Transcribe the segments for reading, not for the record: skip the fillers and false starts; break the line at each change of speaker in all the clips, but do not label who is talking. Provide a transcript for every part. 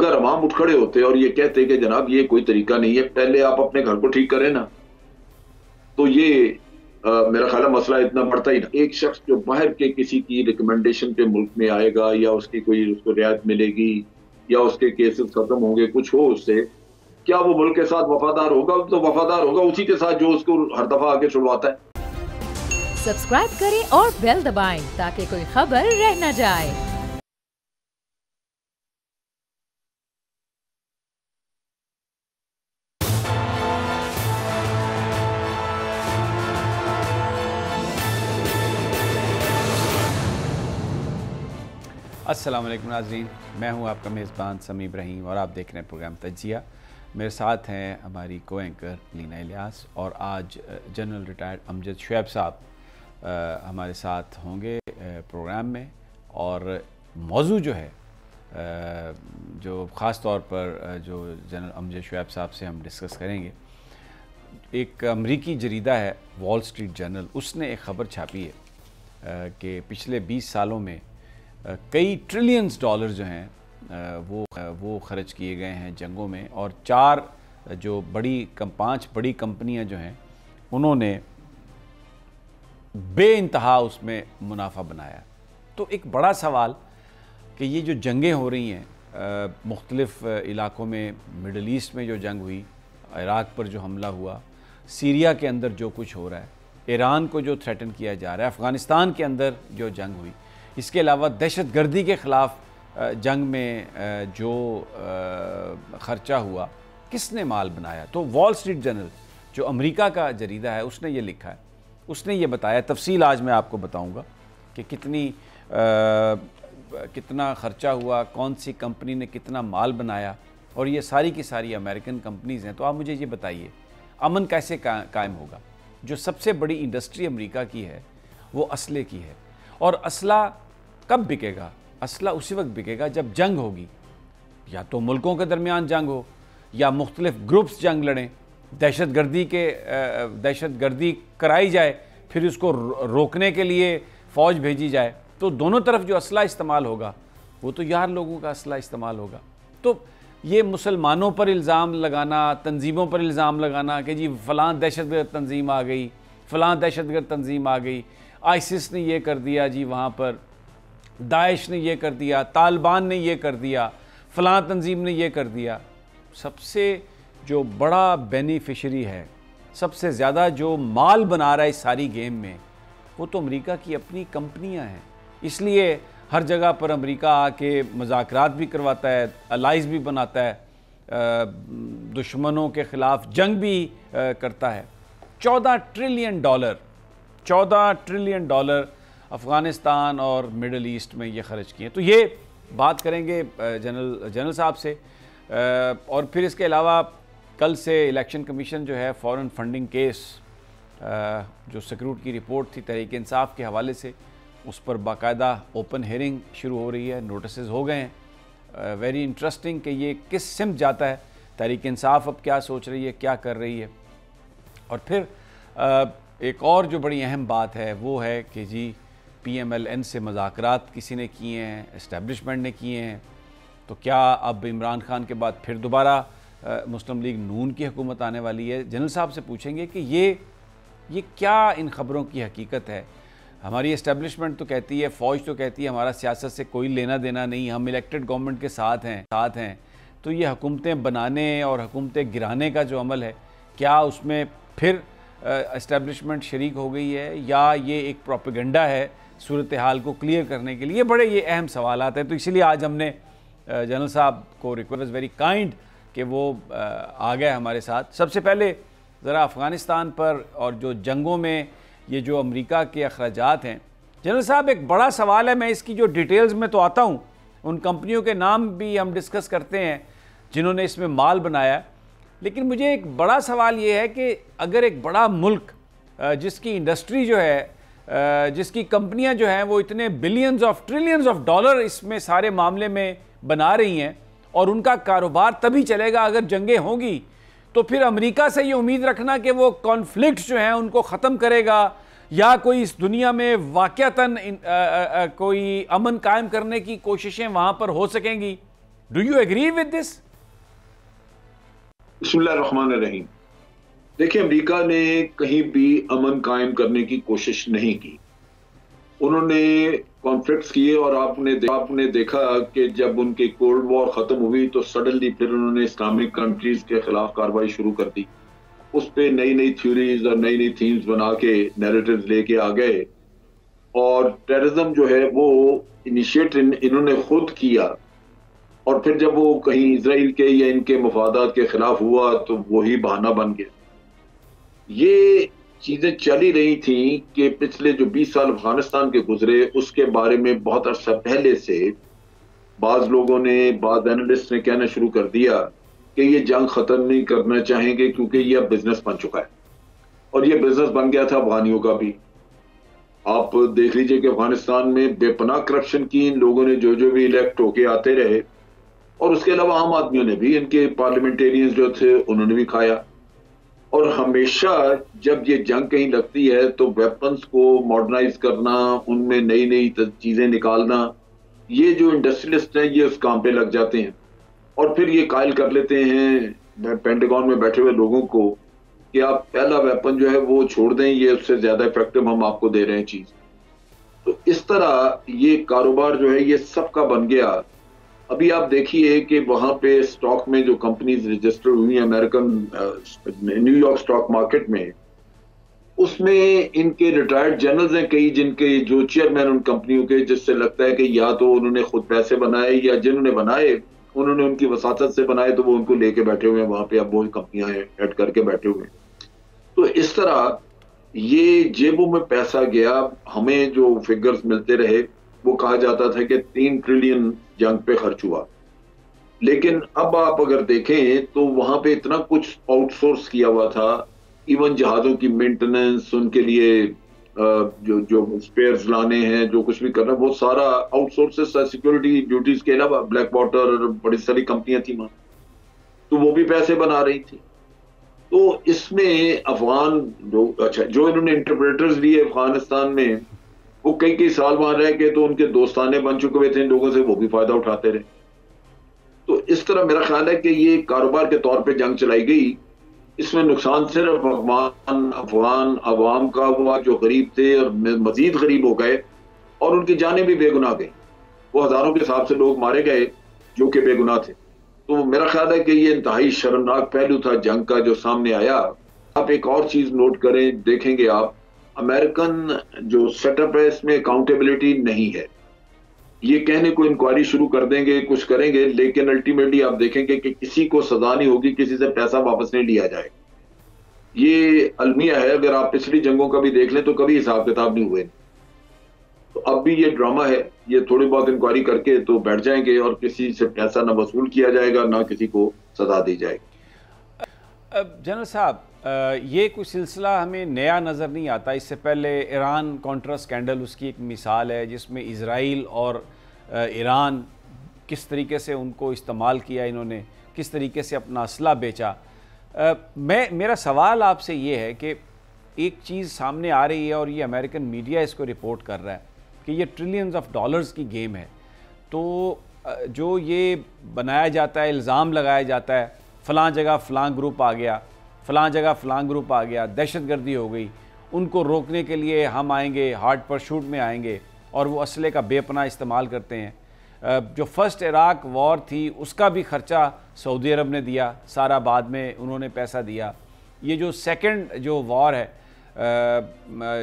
अगर अवाम उठ खड़े होते और ये कहते कि जनाब ये कोई तरीका नहीं है, पहले आप अपने घर को ठीक करें ना, तो ये मेरा ख्याल है मसला इतना बढ़ता ही ना। एक शख्स जो बाहर के किसी की रिकमेंडेशन पे मुल्क में आएगा, या उसकी कोई उसको रियायत मिलेगी, या उसके केसेस खत्म होंगे, कुछ हो उससे, क्या वो मुल्क के साथ वफादार होगा? तो वफादार होगा उसी के साथ जो उसको हर दफा आके छुड़वाता है।
सब्सक्राइब करें और बेल दबाएं ताकि कोई खबर रह न जाए।
अस्सलाम वालेकुम नाज़रीन, मैं हूं आपका मेज़बान समी इब्राहिम और आप देख रहे हैं प्रोग्राम तजिया। मेरे साथ हैं हमारी को एंकर लीना इलियास और आज जनरल रिटायर्ड अमजद शुएब साहब हमारे साथ होंगे प्रोग्राम में। और मौजू जो है जो ख़ास तौर पर जो जनरल अमजद शुएब साहब से हम डिस्कस करेंगे, एक अमरीकी जरीदा है वॉल स्ट्रीट जर्नल, उसने एक ख़बर छापी है कि पिछले 20 सालों में कई ट्रिलियंस डॉलर जो हैं वो ख़र्च किए गए हैं जंगों में, और 5 बड़ी कंपनियां जो हैं उन्होंने बेइंतहा उसमें मुनाफा बनाया। तो एक बड़ा सवाल कि ये जो जंगें हो रही हैं मुख्तलिफ़ इलाक़ों में, मिडल ईस्ट में जो जंग हुई, इराक़ पर जो हमला हुआ, सीरिया के अंदर जो कुछ हो रहा है, ईरान को जो थ्रेटन किया जा रहा है, अफ़गानिस्तान के अंदर जो जंग हुई, इसके अलावा दहशत गर्दी के ख़िलाफ़ जंग में जो ख़र्चा हुआ, किसने माल बनाया? तो वॉल स्ट्रीट जर्नल जो अमेरिका का जरीदा है उसने ये लिखा है, उसने ये बताया। तफसील आज मैं आपको बताऊंगा कि कितना ख़र्चा हुआ, कौन सी कंपनी ने कितना माल बनाया, और ये सारी की सारी अमेरिकन कंपनीज़ हैं। तो आप मुझे ये बताइए, अमन कैसे कायम होगा? जो सबसे बड़ी इंडस्ट्री अमेरिका की है वो असले की है, और असला कब बिकेगा? असला उसी वक्त बिकेगा जब जंग होगी, या तो मुल्कों के दरमियान जंग हो, या मुख्तलिफ ग्रुप्स जंग लड़ें, दहशत गर्दी कराई जाए, फिर उसको रोकने के लिए फ़ौज भेजी जाए। तो दोनों तरफ जो असला इस्तेमाल होगा वो तो यार लोगों का असला इस्तेमाल होगा। तो ये मुसलमानों पर इल्ज़ाम लगाना, तंजीमों पर इल्ज़ाम लगाना कि जी फ़लाँ दहशतगर्द तंजीम आ गई, फ़लाँ दहशतगर्द तंजीम आ गई, आईसिस ने ये कर दिया जी, वहाँ पर दाइश ने ये कर दिया, तालिबान ने ये कर दिया, फ़लाँ तंजीम ने ये कर दिया। सबसे जो बड़ा बेनिफिशरी है, सबसे ज़्यादा जो माल बना रहा है इस सारी गेम में, वो तो अमेरिका की अपनी कंपनियां हैं। इसलिए हर जगह पर अमेरिका आके मुज़ाकरात भी करवाता है, अलाइज़ भी बनाता है, दुश्मनों के ख़िलाफ़ जंग भी करता है। 14 ट्रिलियन डॉलर अफ़गानिस्तान और मिडल ईस्ट में ये ख़र्च किए। तो ये बात करेंगे जनरल साहब से। और फिर इसके अलावा कल से इलेक्शन कमीशन जो है फ़ॉरेन फंडिंग केस, जो सिक्योरिटी की रिपोर्ट थी तहरीक इंसाफ के हवाले से, उस पर बाकायदा ओपन हेयरिंग शुरू हो रही है, नोटिस हो गए हैं। वेरी इंटरेस्टिंग कि ये किस सिमत जाता है, तहरीक इंसाफ अब क्या सोच रही है, क्या कर रही है। और फिर एक और जो बड़ी अहम बात है वो है कि जी PMLN से मुज़ाकरात किसी ने किए हैं, इस्टेब्लिशमेंट ने किए हैं, तो क्या अब इमरान खान के बाद फिर दोबारा मुस्लिम लीग नून की हुकूमत आने वाली है? जनरल साहब से पूछेंगे कि ये क्या इन ख़बरों की हकीकत है। हमारी इस्टेब्लिशमेंट तो कहती है, फ़ौज तो कहती है हमारा सियासत से कोई लेना देना नहीं, हम इलेक्टेड गवर्नमेंट के साथ हैं। तो ये हुकूमतें बनाने और हुकूमतें गिराने का जो अमल है, क्या उसमें फिर इस्टेब्लिशमेंट शरीक हो गई है, या ये एक प्रोपेगेंडा है सूरत हाल को क्लियर करने के लिए? बड़े ये अहम सवाल आते हैं। तो इसीलिए आज हमने जनरल साहब को रिक्वेस्ट वेरी काइंड कि वो आ गए हमारे साथ। सबसे पहले ज़रा अफ़गानिस्तान पर और जो जंगों में ये जो अमेरिका के अखराजात हैं, जनरल साहब एक बड़ा सवाल है। मैं इसकी जो डिटेल्स में तो आता हूँ, उन कंपनियों के नाम भी हम डिस्कस करते हैं जिन्होंने इसमें माल बनाया, लेकिन मुझे एक बड़ा सवाल ये है कि अगर एक बड़ा मुल्क जिसकी इंडस्ट्री जो है, जिसकी कंपनियां जो हैं वो इतने billions of trillions of dollar इसमें सारे मामले में बना रही हैं, और उनका कारोबार तभी चलेगा अगर जंगें होंगी, तो फिर अमेरिका से ये उम्मीद रखना कि वो कॉन्फ्लिक्ट जो हैं उनको ख़त्म करेगा, या कोई इस दुनिया में वाक़यातन कोई अमन कायम करने की कोशिशें वहाँ पर हो सकेंगी, do you agree with this?
बिस्मिल्लाहिर्रहमानिर्रहीम। देखिए, अमेरिका ने कहीं भी अमन कायम करने की कोशिश नहीं की। उन्होंने कॉन्फ्लिक्ट्स किए और आपने देखा कि जब उनकी कोल्ड वॉर खत्म हुई तो सडनली फिर उन्होंने इस्लामिक कंट्रीज के खिलाफ कार्रवाई शुरू कर दी। उस पे नई नई थ्योरीज और नई नई थीम्स बना के नैरेटिव्स लेके आ गए और टेररिज्म जो है वो इनिशिएट इन्होंने खुद किया। और फिर जब वो कहीं इजराइल के या इनके मफादात के खिलाफ हुआ तो वही बहाना बन गया। ये चीजें चली रही थी कि पिछले जो 20 साल अफगानिस्तान के गुजरे उसके बारे में बहुत अरसा पहले से बाज लोगों ने, बाज एनालिस्ट ने कहना शुरू कर दिया कि ये जंग खत्म नहीं करना चाहेंगे क्योंकि ये अब बिजनेस बन चुका है। और ये बिजनेस बन गया था अफगानियों का भी। आप देख लीजिए कि अफगानिस्तान में बेपनाह करप्शन की इन लोगों ने जो भी इलेक्ट होके आते रहे, और उसके अलावा आम आदमियों ने भी, इनके पार्लियामेंटेरियंस जो थे उन्होंने भी खाया। और हमेशा जब ये जंग कहीं लगती है तो वेपन्स को मॉडर्नाइज करना, उनमें नई नई चीजें निकालना, ये जो इंडस्ट्रियलिस्ट हैं ये उस काम पे लग जाते हैं और फिर ये कायल कर लेते हैं पेंटागन में बैठे हुए लोगों को कि आप पहला वेपन जो है वो छोड़ दें, ये उससे ज्यादा इफेक्टिव हम आपको दे रहे हैं चीज। तो इस तरह ये कारोबार जो है ये सबका बन गया। अभी आप देखिए कि वहां पे स्टॉक में जो कंपनीज रजिस्टर हुई अमेरिकन न्यूयॉर्क स्टॉक मार्केट में, उसमें इनके रिटायर्ड जनरल्स हैं कई, जिनके जो चेयरमैन उन कंपनियों के, जिससे लगता है कि या तो उन्होंने खुद पैसे बनाए या जिन्होंने बनाए उन्होंने उनकी वसातत से बनाए, तो वो उनको लेके बैठे हुए हैं वहां पे, अब वो कंपनियां हेड करके बैठे हुए हैं। तो इस तरह ये जेबों में पैसा गया। हमें जो फिगर्स मिलते रहे वो कहा जाता था कि 3 ट्रिलियन जंग पे खर्च हुआ, लेकिन अब आप अगर देखें तो वहां पे इतना कुछ आउटसोर्स किया हुआ था। इवन जहाजों की मेंटेनेंस, उनके लिए जो जो स्पेयर्स लाने हैं, जो कुछ भी करना, वो सारा आउटसोर्सेस, सिक्योरिटी ड्यूटीज के अलावा ब्लैक वाटर बड़ी सारी कंपनियां थी वहां, तो वो भी पैसे बना रही थी। तो इसमें अफगान जो इन्होंने इंटरप्रेटर्स लिए अफगानिस्तान में, वो कई कई साल वहां रह के तो उनके दोस्ताने बन चुके हुए थे इन लोगों से, वो भी फायदा उठाते रहे। तो इस तरह मेरा ख्याल है कि ये कारोबार के तौर पे जंग चलाई गई। इसमें नुकसान सिर्फ अफगान अवाम का हुआ जो गरीब थे और मजीद गरीब हो गए, और उनकी जानें भी बेगुनाह गई। वो हजारों के हिसाब से लोग मारे गए जो कि बेगुनाह थे। तो मेरा ख्याल है कि ये इंतहाई शर्मनाक पहलू था जंग का जो सामने आया। आप एक और चीज नोट करें, देखेंगे आप, अमेरिकन जो सेटअप है इसमें अकाउंटेबिलिटी नहीं है। ये कहने को इंक्वायरी शुरू कर देंगे, कुछ करेंगे, लेकिन अल्टीमेटली आप देखेंगे कि किसी को सजा नहीं होगी, किसी से पैसा वापस नहीं लिया जाएगा। ये अलमिया है। अगर आप पिछली जंगों का भी देख लें तो कभी हिसाब किताब नहीं हुए। तो अब भी ये ड्रामा है। ये थोड़ी बहुत इंक्वायरी करके तो बैठ जाएंगे और किसी से पैसा ना वसूल किया जाएगा, ना किसी को सजा दी जाएगी।
जनरल साहब, ये कोई सिलसिला हमें नया नज़र नहीं आता। इससे पहले ईरान कॉन्ट्रा स्कैंडल उसकी एक मिसाल है, जिसमें इज़राइल और ईरान किस तरीके से उनको इस्तेमाल किया, इन्होंने किस तरीके से अपना असला बेचा। मेरा सवाल आपसे ये है कि एक चीज़ सामने आ रही है और ये अमेरिकन मीडिया इसको रिपोर्ट कर रहा है कि ये ट्रिलियंस ऑफ डॉलर्स की गेम है। तो जो ये बनाया जाता है, इल्ज़ाम लगाया जाता है, फ़लाँ जगह फ़लाँ ग्रुप आ गया, फ़लाँ जगह फ़लाँ ग्रुप आ गया, दहशतगर्दी हो गई, उनको रोकने के लिए हम आएंगे, हार्ड परशूट में आएंगे, और वो असले का बेपनाह इस्तेमाल करते हैं। जो फर्स्ट इराक वॉर थी उसका भी ख़र्चा सऊदी अरब ने दिया, सारा बाद में उन्होंने पैसा दिया। ये जो सेकंड जो वॉर है,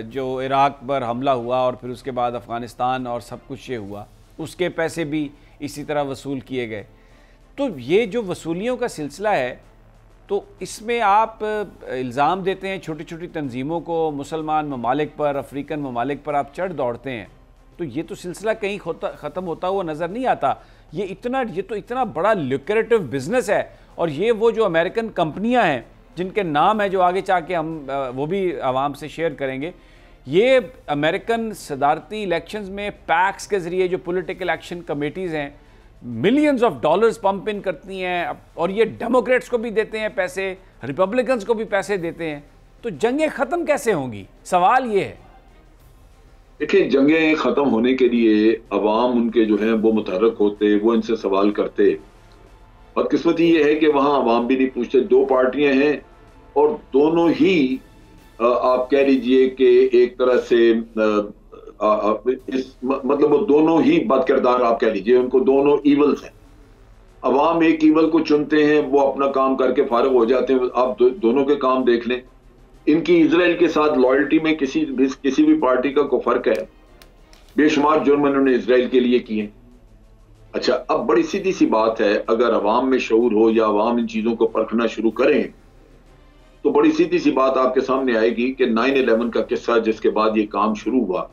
जो इराक पर हमला हुआ और फिर उसके बाद अफ़गानिस्तान और सब कुछ ये हुआ, उसके पैसे भी इसी तरह वसूल किए गए। तो ये जो वसूलियों का सिलसिला है, तो इसमें आप इल्ज़ाम देते हैं छोटी छोटी तंजीमों को, मुसलमान ममालिक पर, अफ्रीकन ममालिक पर आप चढ़ दौड़ते हैं, तो ये तो सिलसिला कहीं ख़त्म होता हुआ नज़र नहीं आता। ये तो इतना बड़ा ल्यूक्रेटिव बिजनेस है, और ये वो जो अमेरिकन कंपनियां हैं जिनके नाम है, जो आगे चाके हम वो भी आवाम से शेयर करेंगे, ये अमेरिकन सदारती इलेक्शंस में पैक्स के ज़रिए जो पॉलिटिकल एक्शन कमेटीज़ हैं, millions of dollars pump in करती हैं, और ये डेमोक्रेट्स को भी देते हैं पैसे, रिपब्लिकन्स को भी पैसे देते हैं। तो जंगें ख़त्म कैसे होंगी, सवाल ये है।
देखिए, जंगें ख़त्म होने के लिए अवाम उनके जो हैं वो मुतहर्रिक होते, वो इनसे सवाल करते, बदकिस्मती ये है कि वहां अवाम भी नहीं पूछते। दो पार्टियां हैं और दोनों ही आप कह लीजिए कि एक तरह से मतलब वो दोनों ही बद किरदार आप कह लीजिए, उनको दोनों ईवल्स हैं। अवाम एक ईवल को चुनते हैं, वो अपना काम करके फारिग हो जाते हैं। आप दोनों के काम देख लें। इनकी इजराइल के साथ लॉयल्टी में किसी भी पार्टी का कोई फर्क है? बेशुमार जुर्म इन्होंने इजराइल के लिए किए। अच्छा, अब बड़ी सीधी सी बात है, अगर अवाम में शऊर हो या अवाम इन चीजों को परखना शुरू करें तो बड़ी सीधी सी बात आपके सामने आएगी कि 9/11 का किस्सा जिसके बाद ये काम शुरू हुआ,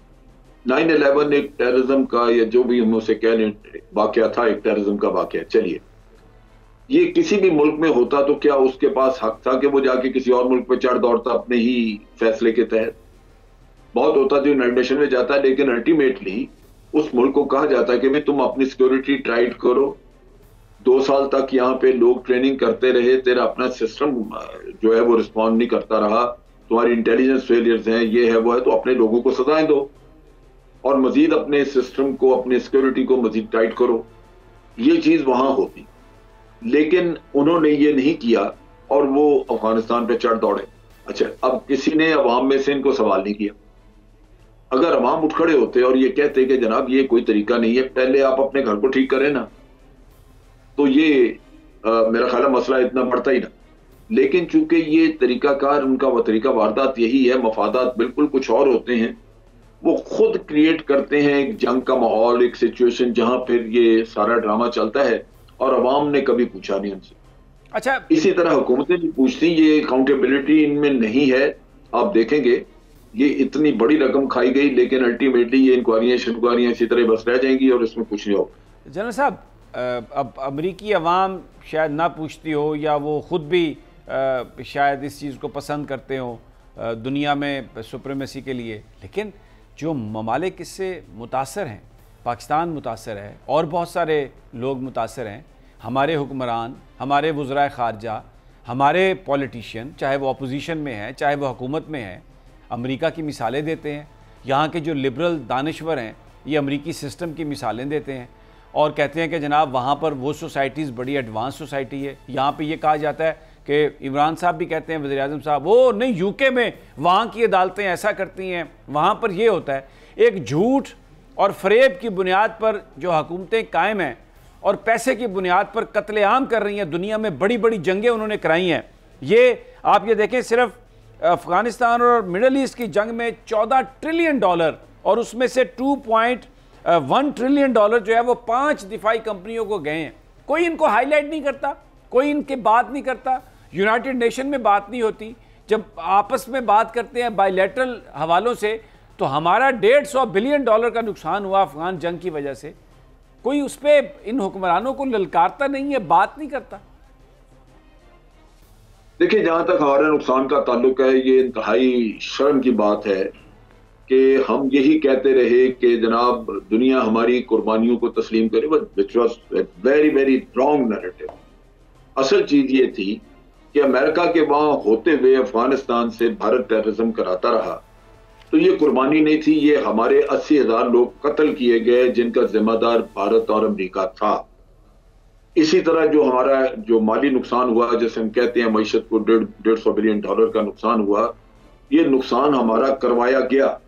9/11 एक टेररिज्म का या जो भी हम उसे कह लें वाकया था, एक टेररिज्म का वाकया। चलिए, ये किसी भी मुल्क में होता तो क्या उसके पास हक था कि वो जाके किसी और मुल्क पे चढ़ दौड़ता अपने ही फैसले के तहत? बहुत होता जो यूनाइटेड नेशन में जाता है, लेकिन अल्टीमेटली उस मुल्क को कहा जाता है कि भाई तुम अपनी सिक्योरिटी टाइट करो। 2 साल तक यहाँ पे लोग ट्रेनिंग करते रहे, तेरा अपना सिस्टम जो है वो रिस्पॉन्ड नहीं करता रहा, तुम्हारी इंटेलिजेंस फेलियर्स हैं, ये है वो है, तो अपने लोगों को सजाएं दो और मजीद अपने सिस्टम को, अपनी सिक्योरिटी को मजीद टाइट करो। ये चीज वहां होती, लेकिन उन्होंने ये नहीं किया और वो अफगानिस्तान पे चढ़ दौड़े। अच्छा, अब किसी ने अवाम में से इनको सवाल नहीं किया। अगर अवाम उठ खड़े होते और ये कहते कि जनाब ये कोई तरीका नहीं है, पहले आप अपने घर को ठीक करें ना, तो ये मेरा ख्याल है मसला इतना बढ़ता ही ना। लेकिन चूंकि ये तरीकाकार, उनका वो तरीका वारदात यही है, मफादात बिल्कुल कुछ और होते हैं, वो खुद क्रिएट करते हैं एक जंग का माहौल, एक सिचुएशन जहां फिर ये सारा ड्रामा चलता है और अवाम ने कभी पूछा नहीं उनसे।
अच्छा,
इसी तरह हुकूमतें भी पूछती, ये अकाउंटेबिलिटी इनमें नहीं है। आप देखेंगे ये इतनी बड़ी रकम खाई गई, लेकिन अल्टीमेटली ये इंक्वायरियां इसी तरह बस रह जाएंगी और इसमें कुछ नहीं होगा।
जनरल साहब, अब अमरीकी अवाम शायद ना पूछती हो या वो ख़ुद भी शायद इस चीज़ को पसंद करते हो दुनिया में सुप्रीमेसी के लिए, लेकिन जो ममालिक इससे मुतासर हैं, पाकिस्तान मुतासर है और बहुत सारे लोग मुतासर हैं, हमारे हुक्मरान, हमारे वज़राए ख़ारजा, हमारे पॉलिटिशियन, चाहे वो अपोजिशन में हैं चाहे वो हुकूमत में हैं, अमेरिका की मिसालें देते हैं। यहाँ के जो लिबरल दानिश्वर हैं ये अमेरिकी सिस्टम की मिसालें देते हैं और कहते हैं कि जनाब वहाँ पर वो सोसाइटीज़ बड़ी एडवांस सोसाइटी है। यहाँ पे ये कहा जाता है कि इमरान साहब भी कहते हैं, वज़ीर आज़म साहब, वो नहीं यूके में वहाँ की अदालतें ऐसा करती हैं, वहाँ पर ये होता है। एक झूठ और फ़रेब की बुनियाद पर जो हुकूमतें कायम हैं और पैसे की बुनियाद पर कत्लेआम कर रही हैं, दुनिया में बड़ी बड़ी जंगें उन्होंने कराई हैं। ये आप ये देखें, सिर्फ अफ़गानिस्तान और मिडल ईस्ट की जंग में $14 ट्रिलियन और उसमें से $2.1 ट्रिलियन जो है वो 5 दिफाई कंपनियों को गए हैं। कोई इनको हाईलाइट नहीं करता, कोई इनके बात नहीं करता, यूनाइटेड नेशन में बात नहीं होती। जब आपस में बात करते हैं बायलैटरल हवालों से, तो हमारा $150 बिलियन का नुकसान हुआ अफगान जंग की वजह से। कोई उस पर इन हुक्मरानों को ललकारता नहीं है, बात नहीं करता।
देखिए, जहां तक हमारे नुकसान का ताल्लुक है, ये इंतहाई शर्म की बात है कि हम यही कहते रहे कि जनाब दुनिया हमारी कुर्बानियों को तस्लीम करे, which was very very wrong narrative. असल चीज ये थी कि अमेरिका के वहां होते हुए अफगानिस्तान से भारत टेररिज्म कराता रहा, तो ये कुर्बानी नहीं थी, ये हमारे 80,000 लोग कत्ल किए गए जिनका जिम्मेदार भारत और अमेरिका था। इसी तरह जो हमारा जो माली नुकसान हुआ, जैसे हम कहते हैं मईशत को $150 बिलियन का नुकसान हुआ, ये नुकसान हमारा करवाया गया,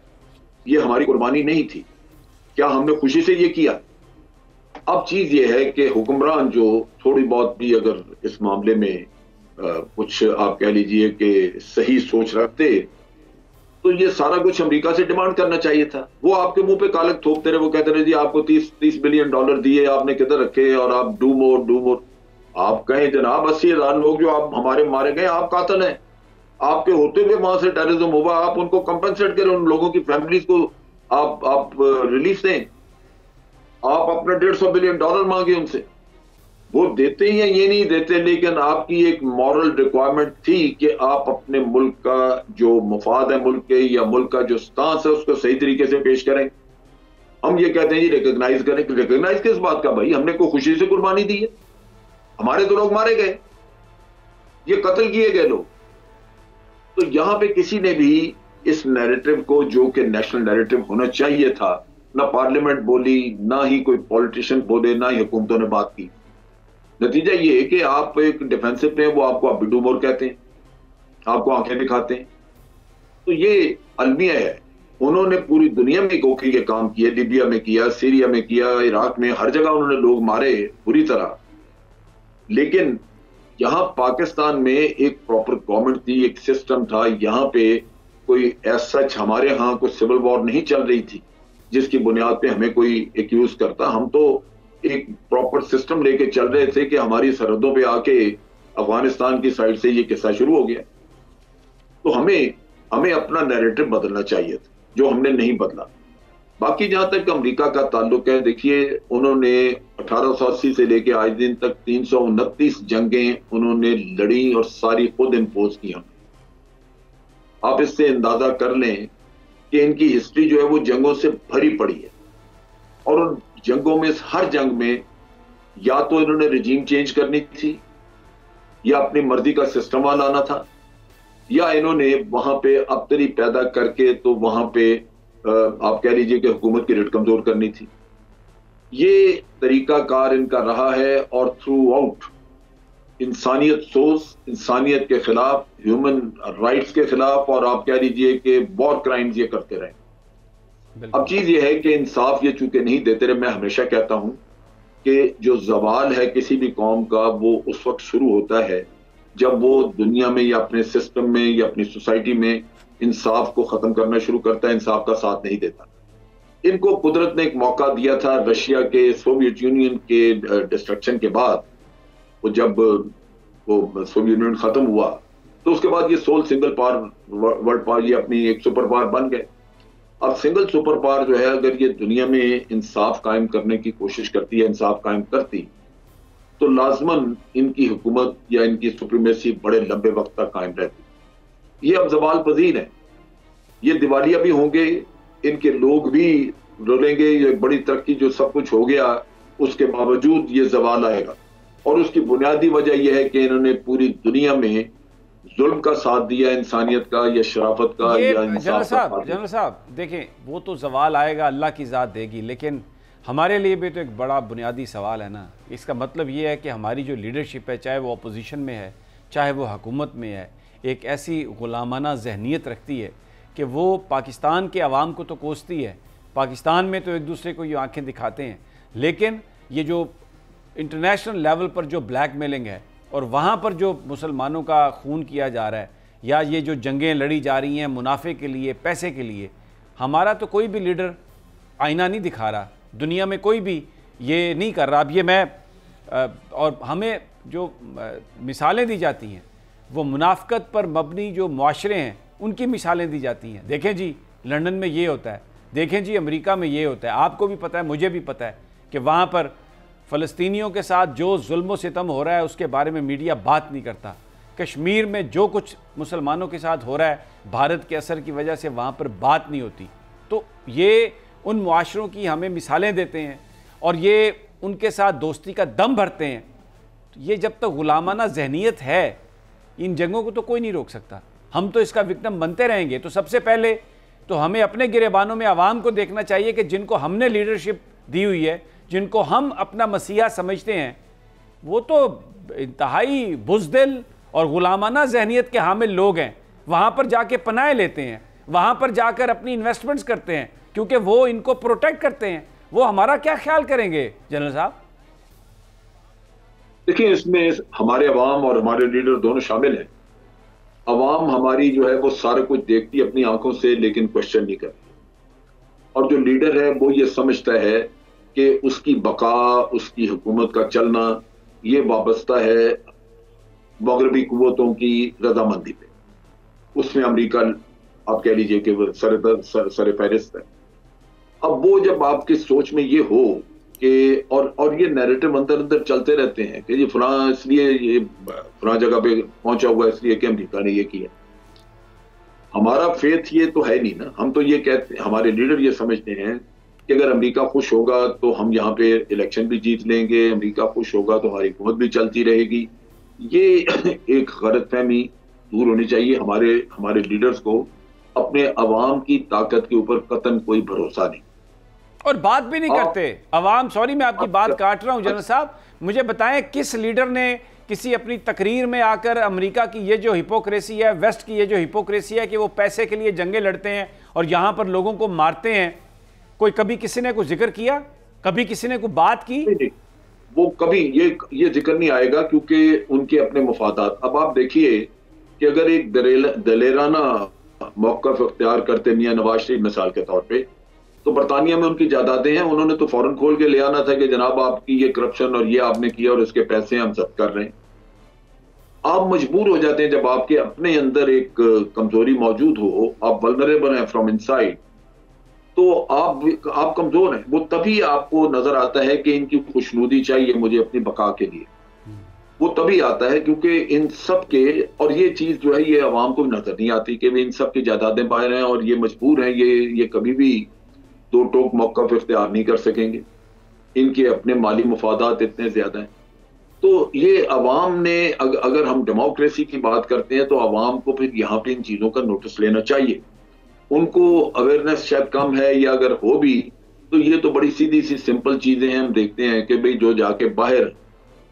ये हमारी कुर्बानी नहीं थी। क्या हमने खुशी से ये किया? अब चीज ये है कि हुक्मरान जो थोड़ी बहुत भी अगर इस मामले में कुछ आप कह लीजिए कि सही सोच रखते, तो ये सारा कुछ अमेरिका से डिमांड करना चाहिए था। वो आपके मुंह पे कालक थोपते रहे, वो कहते रहे जी आपको 30 बिलियन डॉलर दिए, आपने किधर रखे और आप डू मोर। आप कहें जनाब 80,000 लोग जो आप हमारे मारे गए, आप कातिल हैं, आपके होते हुए वहां से टेररिज्म हुआ, आप उनको कंपनसेट करें, उन लोगों की फैमिलीज को आप रिलीफ दें। आप अपना $150 बिलियन मांगे उनसे, वो देते ही हैं, ये नहीं देते, लेकिन आपकी एक मॉरल रिक्वायरमेंट थी कि आप अपने मुल्क का जो मफाद है मुल्क के, या मुल्क का जो स्टांस है, उसको सही तरीके से पेश करें। हम ये कहते हैं जी रिकॉग्नाइज करें। रिकॉग्नाइज किस बात का भाई? हमने कोई खुशी से कुर्बानी दी है? हमारे तो लोग मारे गए, ये कत्ल किए गए लोग। तो यहां पे किसी ने भी इस नैरेटिव को, जो कि नेशनल नैरेटिव होना चाहिए था, ना पार्लियामेंट बोली, ना ही कोई पॉलिटिशियन बोले, ना ही हुकूमतों ने बात की। नतीजा ये है कि आप एक डिफेंसिव पे हैं, वो आपको आप बिडू मोर कहते हैं, आपको आंखें दिखाते हैं। तो ये अलमिया है। उन्होंने पूरी दुनिया में गोखी के काम किए, लीबिया में किया, सीरिया में किया, इराक में, हर जगह उन्होंने लोग मारे बुरी तरह। लेकिन यहाँ पाकिस्तान में एक प्रॉपर गवर्नमेंट थी, एक सिस्टम था। यहाँ पे कोई ऐसा सच हमारे यहाँ कोई सिविल वॉर नहीं चल रही थी जिसकी बुनियाद पे हमें कोई एक्यूज करता। हम तो एक प्रॉपर सिस्टम लेके चल रहे थे कि हमारी सरहदों पे आके अफगानिस्तान की साइड से ये किस्सा शुरू हो गया। तो हमें अपना नैरेटिव बदलना चाहिए था, जो हमने नहीं बदला। बाकी जहां तक अमेरिका का ताल्लुक है, देखिए उन्होंने 1880 से लेके आज दिन तक 329 जंगें उन्होंने लड़ी और सारी खुद इम्पोज की। हम आप इससे अंदाजा कर लें कि इनकी हिस्ट्री जो है वो जंगों से भरी पड़ी है। और उन जंगों में, हर जंग में, या तो इन्होंने रिजीम चेंज करनी थी, या अपनी मर्जी का सिस्टम लाना था, या इन्होंने वहां पे अबतरी पैदा करके तो वहां पे आप कह लीजिए कि हुकूमत की रेट कमजोर करनी थी। ये तरीकाकार इनका रहा है और थ्रू आउट इंसानियत सोच, इंसानियत के खिलाफ, ह्यूमन राइट्स के खिलाफ, और आप कह लीजिए कि वॉर क्राइम्स ये करते रहे। अब चीज ये है कि इंसाफ ये चूंकि नहीं देते रहे। मैं हमेशा कहता हूं कि जो जवाल है किसी भी कौम का, वो उस वक्त शुरू होता है जब वो दुनिया में या अपने सिस्टम में या अपनी सोसाइटी में इंसाफ को खत्म करना शुरू करता है, इंसाफ का साथ नहीं देता। इनको कुदरत ने एक मौका दिया था रशिया के, सोवियत यूनियन के डिस्ट्रक्शन के बाद। वो जब वो सोवियत यूनियन खत्म हुआ तो उसके बाद ये sole single power world power, ये अपनी एक सुपर पावर बन गए। अब सिंगल सुपर पावर जो है, अगर ये दुनिया में इंसाफ कायम करने की कोशिश करती है, इंसाफ कायम करती, तो लाजमन इनकी हुकूमत या इनकी सुप्रीमेसी बड़े लंबे वक्त तक कायम रहती। ये अब जवाल पजीर है, ये दिवालिया भी होंगे, इनके लोग भी रोलेंगे। ये बड़ी तरक्की जो सब कुछ हो गया, उसके बावजूद ये जवाल आएगा। और उसकी बुनियादी वजह यह है कि इन्होंने पूरी दुनिया में जुल्म का साथ दिया, इंसानियत का या शराफत का या इंसाफ का।
जनरल साहब देखें, वो तो जवाल आएगा, अल्लाह की ज़ात देगी, लेकिन हमारे लिए भी तो एक बड़ा बुनियादी सवाल है ना। इसका मतलब ये है कि हमारी जो लीडरशिप है, चाहे वो अपोजिशन में है चाहे वो हुकूमत में है, एक ऐसी गुलामाना जहनीत रखती है कि वो पाकिस्तान के अवाम को तो कोसती है। पाकिस्तान में तो एक दूसरे को ये आंखें दिखाते हैं, लेकिन ये जो इंटरनेशनल लेवल पर जो ब्लैक मेलिंग है और वहाँ पर जो मुसलमानों का खून किया जा रहा है, या ये जो जंगें लड़ी जा रही हैं मुनाफे के लिए, पैसे के लिए, हमारा तो कोई भी लीडर आईना नहीं दिखा रहा, दुनिया में कोई भी ये नहीं कर रहा। अब ये मैं और हमें जो मिसालें दी जाती हैं वो मुनाफ़कत पर मबनी जो मुआशरे हैं उनकी मिसालें दी जाती हैं। देखें जी लंदन में ये होता है, देखें जी अमेरिका में ये होता है। आपको भी पता है, मुझे भी पता है कि वहाँ पर फ़लस्तीनियों के साथ जो जुल्म सितम हो रहा है उसके बारे में मीडिया बात नहीं करता। कश्मीर में जो कुछ मुसलमानों के साथ हो रहा है भारत के असर की वजह से वहाँ पर बात नहीं होती। तो ये उन मुआशरों की हमें मिसालें देते हैं और ये उनके साथ दोस्ती का दम भरते हैं। तो ये जब तक गुलामाना जहनीत है, इन जंगों को तो कोई नहीं रोक सकता। हम तो इसका विक्टिम बनते रहेंगे। तो सबसे पहले तो हमें अपने गिरेबानों में आवाम को देखना चाहिए कि जिनको हमने लीडरशिप दी हुई है, जिनको हम अपना मसीहा समझते हैं, वो तो इंतहाई बुज़दिल और गुलामाना जहनीत के हामिल लोग हैं। वहाँ पर जाके पनाह लेते हैं, वहाँ पर जाकर अपनी इन्वेस्टमेंट्स करते हैं, क्योंकि वो इनको प्रोटेक्ट करते हैं। वो हमारा क्या ख्याल करेंगे जनरल साहब?
देखिए, इसमें हमारे अवाम और हमारे लीडर दोनों शामिल हैं। अवाम हमारी जो है वो सारा कुछ देखती अपनी आंखों से, लेकिन क्वेश्चन नहीं करती। और जो लीडर है वो ये समझता है कि उसकी बका, उसकी हुकूमत का चलना ये वाबस्ता है मगरबी कुव्वतों की रजामंदी पे। उसमें अमेरिका आप कह लीजिए कि वो सर फहरिस्त है। अब वो जब आपकी सोच में ये हो कि और ये नैरेटिव अंदर अंदर चलते रहते हैं कि ये फलां इसलिए ये फलां जगह पे पहुंचा हुआ इसलिए कि अमेरिका ने ये किया। हमारा फेथ ये तो है नहीं ना। हम तो ये कहते, हमारे लीडर ये समझते हैं कि अगर अमेरिका खुश होगा तो हम यहाँ पे इलेक्शन भी जीत लेंगे, अमेरिका खुश होगा तो हमारी हुकूमत भी चलती रहेगी। ये एक गलतफहमी दूर होनी चाहिए। हमारे लीडर्स को अपने अवाम की ताकत के ऊपर कतन कोई भरोसा नहीं,
और बात भी नहीं करते अवाम। सॉरी मैं आपकी बात काट रहा हूं जनरल साहब, मुझे बताएं किस लीडर ने किसी अपनी तकरीर में आकर अमेरिका की ये जो हिपोक्रेसी है, वेस्ट की ये जो हिपोक्रेसी है कि वो पैसे के लिए जंगें लड़ते हैं और यहाँ पर लोगों को मारते हैं, कोई कभी किसी ने कुछ जिक्र किया, कभी किसी ने कोई बात की?
नहीं, वो कभी ये जिक्र नहीं आएगा क्योंकि उनके अपने मफादात। अब आप देखिए कि अगर एक दलेराना मौक़िफ़ इख्तियार करते मियां नवाज शरीफ मिसाल के तौर पे, तो बरतानिया में उनकी जायदादें हैं, उन्होंने तो फौरन खोल के ले आना था कि जनाब आपकी ये करप्शन और ये आपने किया और इसके पैसे हम जब्त कर रहे हैं। आप मजबूर हो जाते हैं जब आपके अपने अंदर एक कमजोरी मौजूद हो, आप वल्नरेबल हैं फ्रॉम इनसाइड, तो आप कमजोर हैं। वो तभी आपको नजर आता है कि इनकी खुशनुदी चाहिए मुझे अपनी बका के लिए, वो तभी आता है क्योंकि इन सब के, और ये चीज जो है ये अवाम को नजर नहीं आती कि वे इन सब की जायदादें बाहर हैं और ये मजबूर हैं, ये कभी भी दो टोक मौक़िफ़ इख्तियार नहीं कर सकेंगे, इनके अपने माली मुफादात इतने ज्यादा हैं। तो ये अवाम ने, अगर हम डेमोक्रेसी की बात करते हैं तो अवाम को फिर यहाँ पे इन चीजों का नोटिस लेना चाहिए। उनको अवेयरनेस शायद कम है, या अगर हो भी तो ये तो बड़ी सीधी सी सिंपल चीजें हैं। हम देखते हैं कि भाई जो जाके बाहर,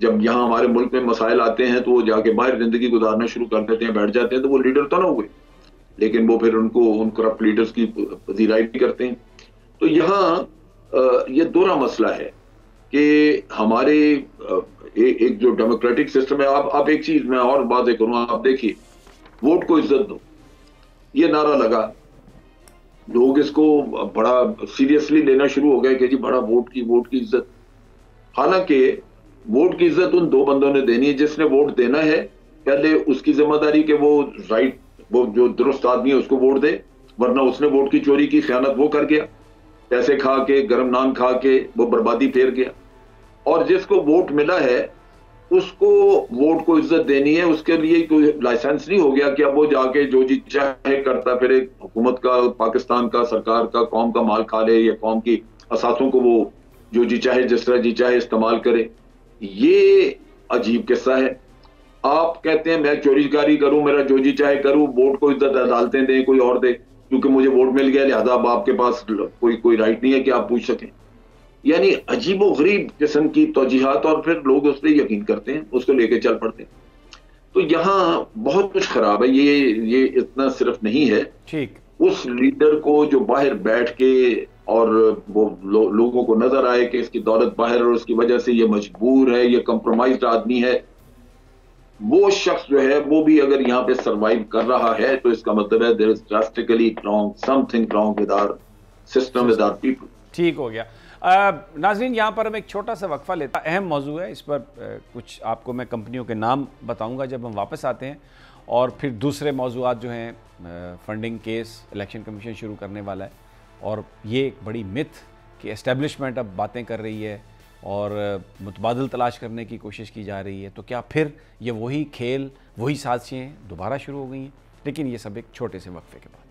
जब यहाँ हमारे मुल्क में मसाइल आते हैं तो वो जाके बाहर जिंदगी गुजारना शुरू कर देते हैं, बैठ जाते हैं, तो वो लीडर तो ना हुए, लेकिन वो फिर उन करप्ट लीडर्स की पजीराई भी करते हैं। तो यहाँ ये दोहरा मसला है कि हमारे एक जो डेमोक्रेटिक सिस्टम है, आप एक चीज मैं और बात करूँ, आप देखिए वोट को इज्जत दो, ये नारा लगा, लोग इसको बड़ा सीरियसली लेना शुरू हो गए कि जी बड़ा वोट की इज्जत। हालांकि वोट की इज्जत उन दो बंदों ने देनी है, जिसने वोट देना है पहले उसकी जिम्मेदारी कि वो जो दुरुस्त आदमी है उसको वोट दे, वरना उसने वोट की चोरी की, खयानत वो कर गया, पैसे खा के, गरम नान खा के वो बर्बादी फेर गया। और जिसको वोट मिला है उसको वोट को इज्जत देनी है, उसके लिए कोई लाइसेंस नहीं हो गया कि अब वो जाके जो जी चाहे करता फिर एक हुकूमत का, पाकिस्तान का, सरकार का, कौम का माल खा ले, या कौम की असासों को वो जो जी चाहे जिस तरह जी चाहे इस्तेमाल करे। ये अजीब किस्सा है। आप कहते हैं मैं चोरीकारी करूं, मेरा जो जी चाहे करूं, वोट को इज्जत अदालतें दें, कोई और दे, क्योंकि मुझे वोट मिल गया लिहाजा अब आपके पास कोई राइट नहीं है कि आप पूछ सकें। यानी अजीबो गरीब किस्म की तौजीहात, और फिर लोग उस पर यकीन करते हैं, उसको लेके चल पड़ते हैं। तो यहाँ बहुत कुछ खराब है। ये इतना सिर्फ नहीं है,
ठीक,
उस लीडर को जो बाहर बैठ के और वो लोगों को नजर आए कि इसकी दौलत बाहर और उसकी वजह से ये मजबूर है, ये कंप्रोमाइज्ड आदमी है, वो शख्स जो है वो भी अगर यहाँ पे सरवाइव कर रहा है तो इसका मतलब है there is drastically wrong, something wrong with our system, with our people.
ठीक हो गया। नाज़रीन, यहाँ पर हम एक छोटा सा वक्फा लेता, अहम मौजू है, इस पर कुछ आपको मैं कंपनियों के नाम बताऊंगा जब हम वापस आते हैं, और फिर दूसरे मौजूआत जो हैं, फंडिंग केस इलेक्शन कमीशन शुरू करने वाला है, और ये एक बड़ी मिथ कि एस्टेब्लिशमेंट अब बातें कर रही है और मुतबादल तलाश करने की कोशिश की जा रही है, तो क्या फिर ये वही खेल, वही साजिशें दोबारा शुरू हो गई हैं? लेकिन ये सब एक छोटे से वक्फे के बाद।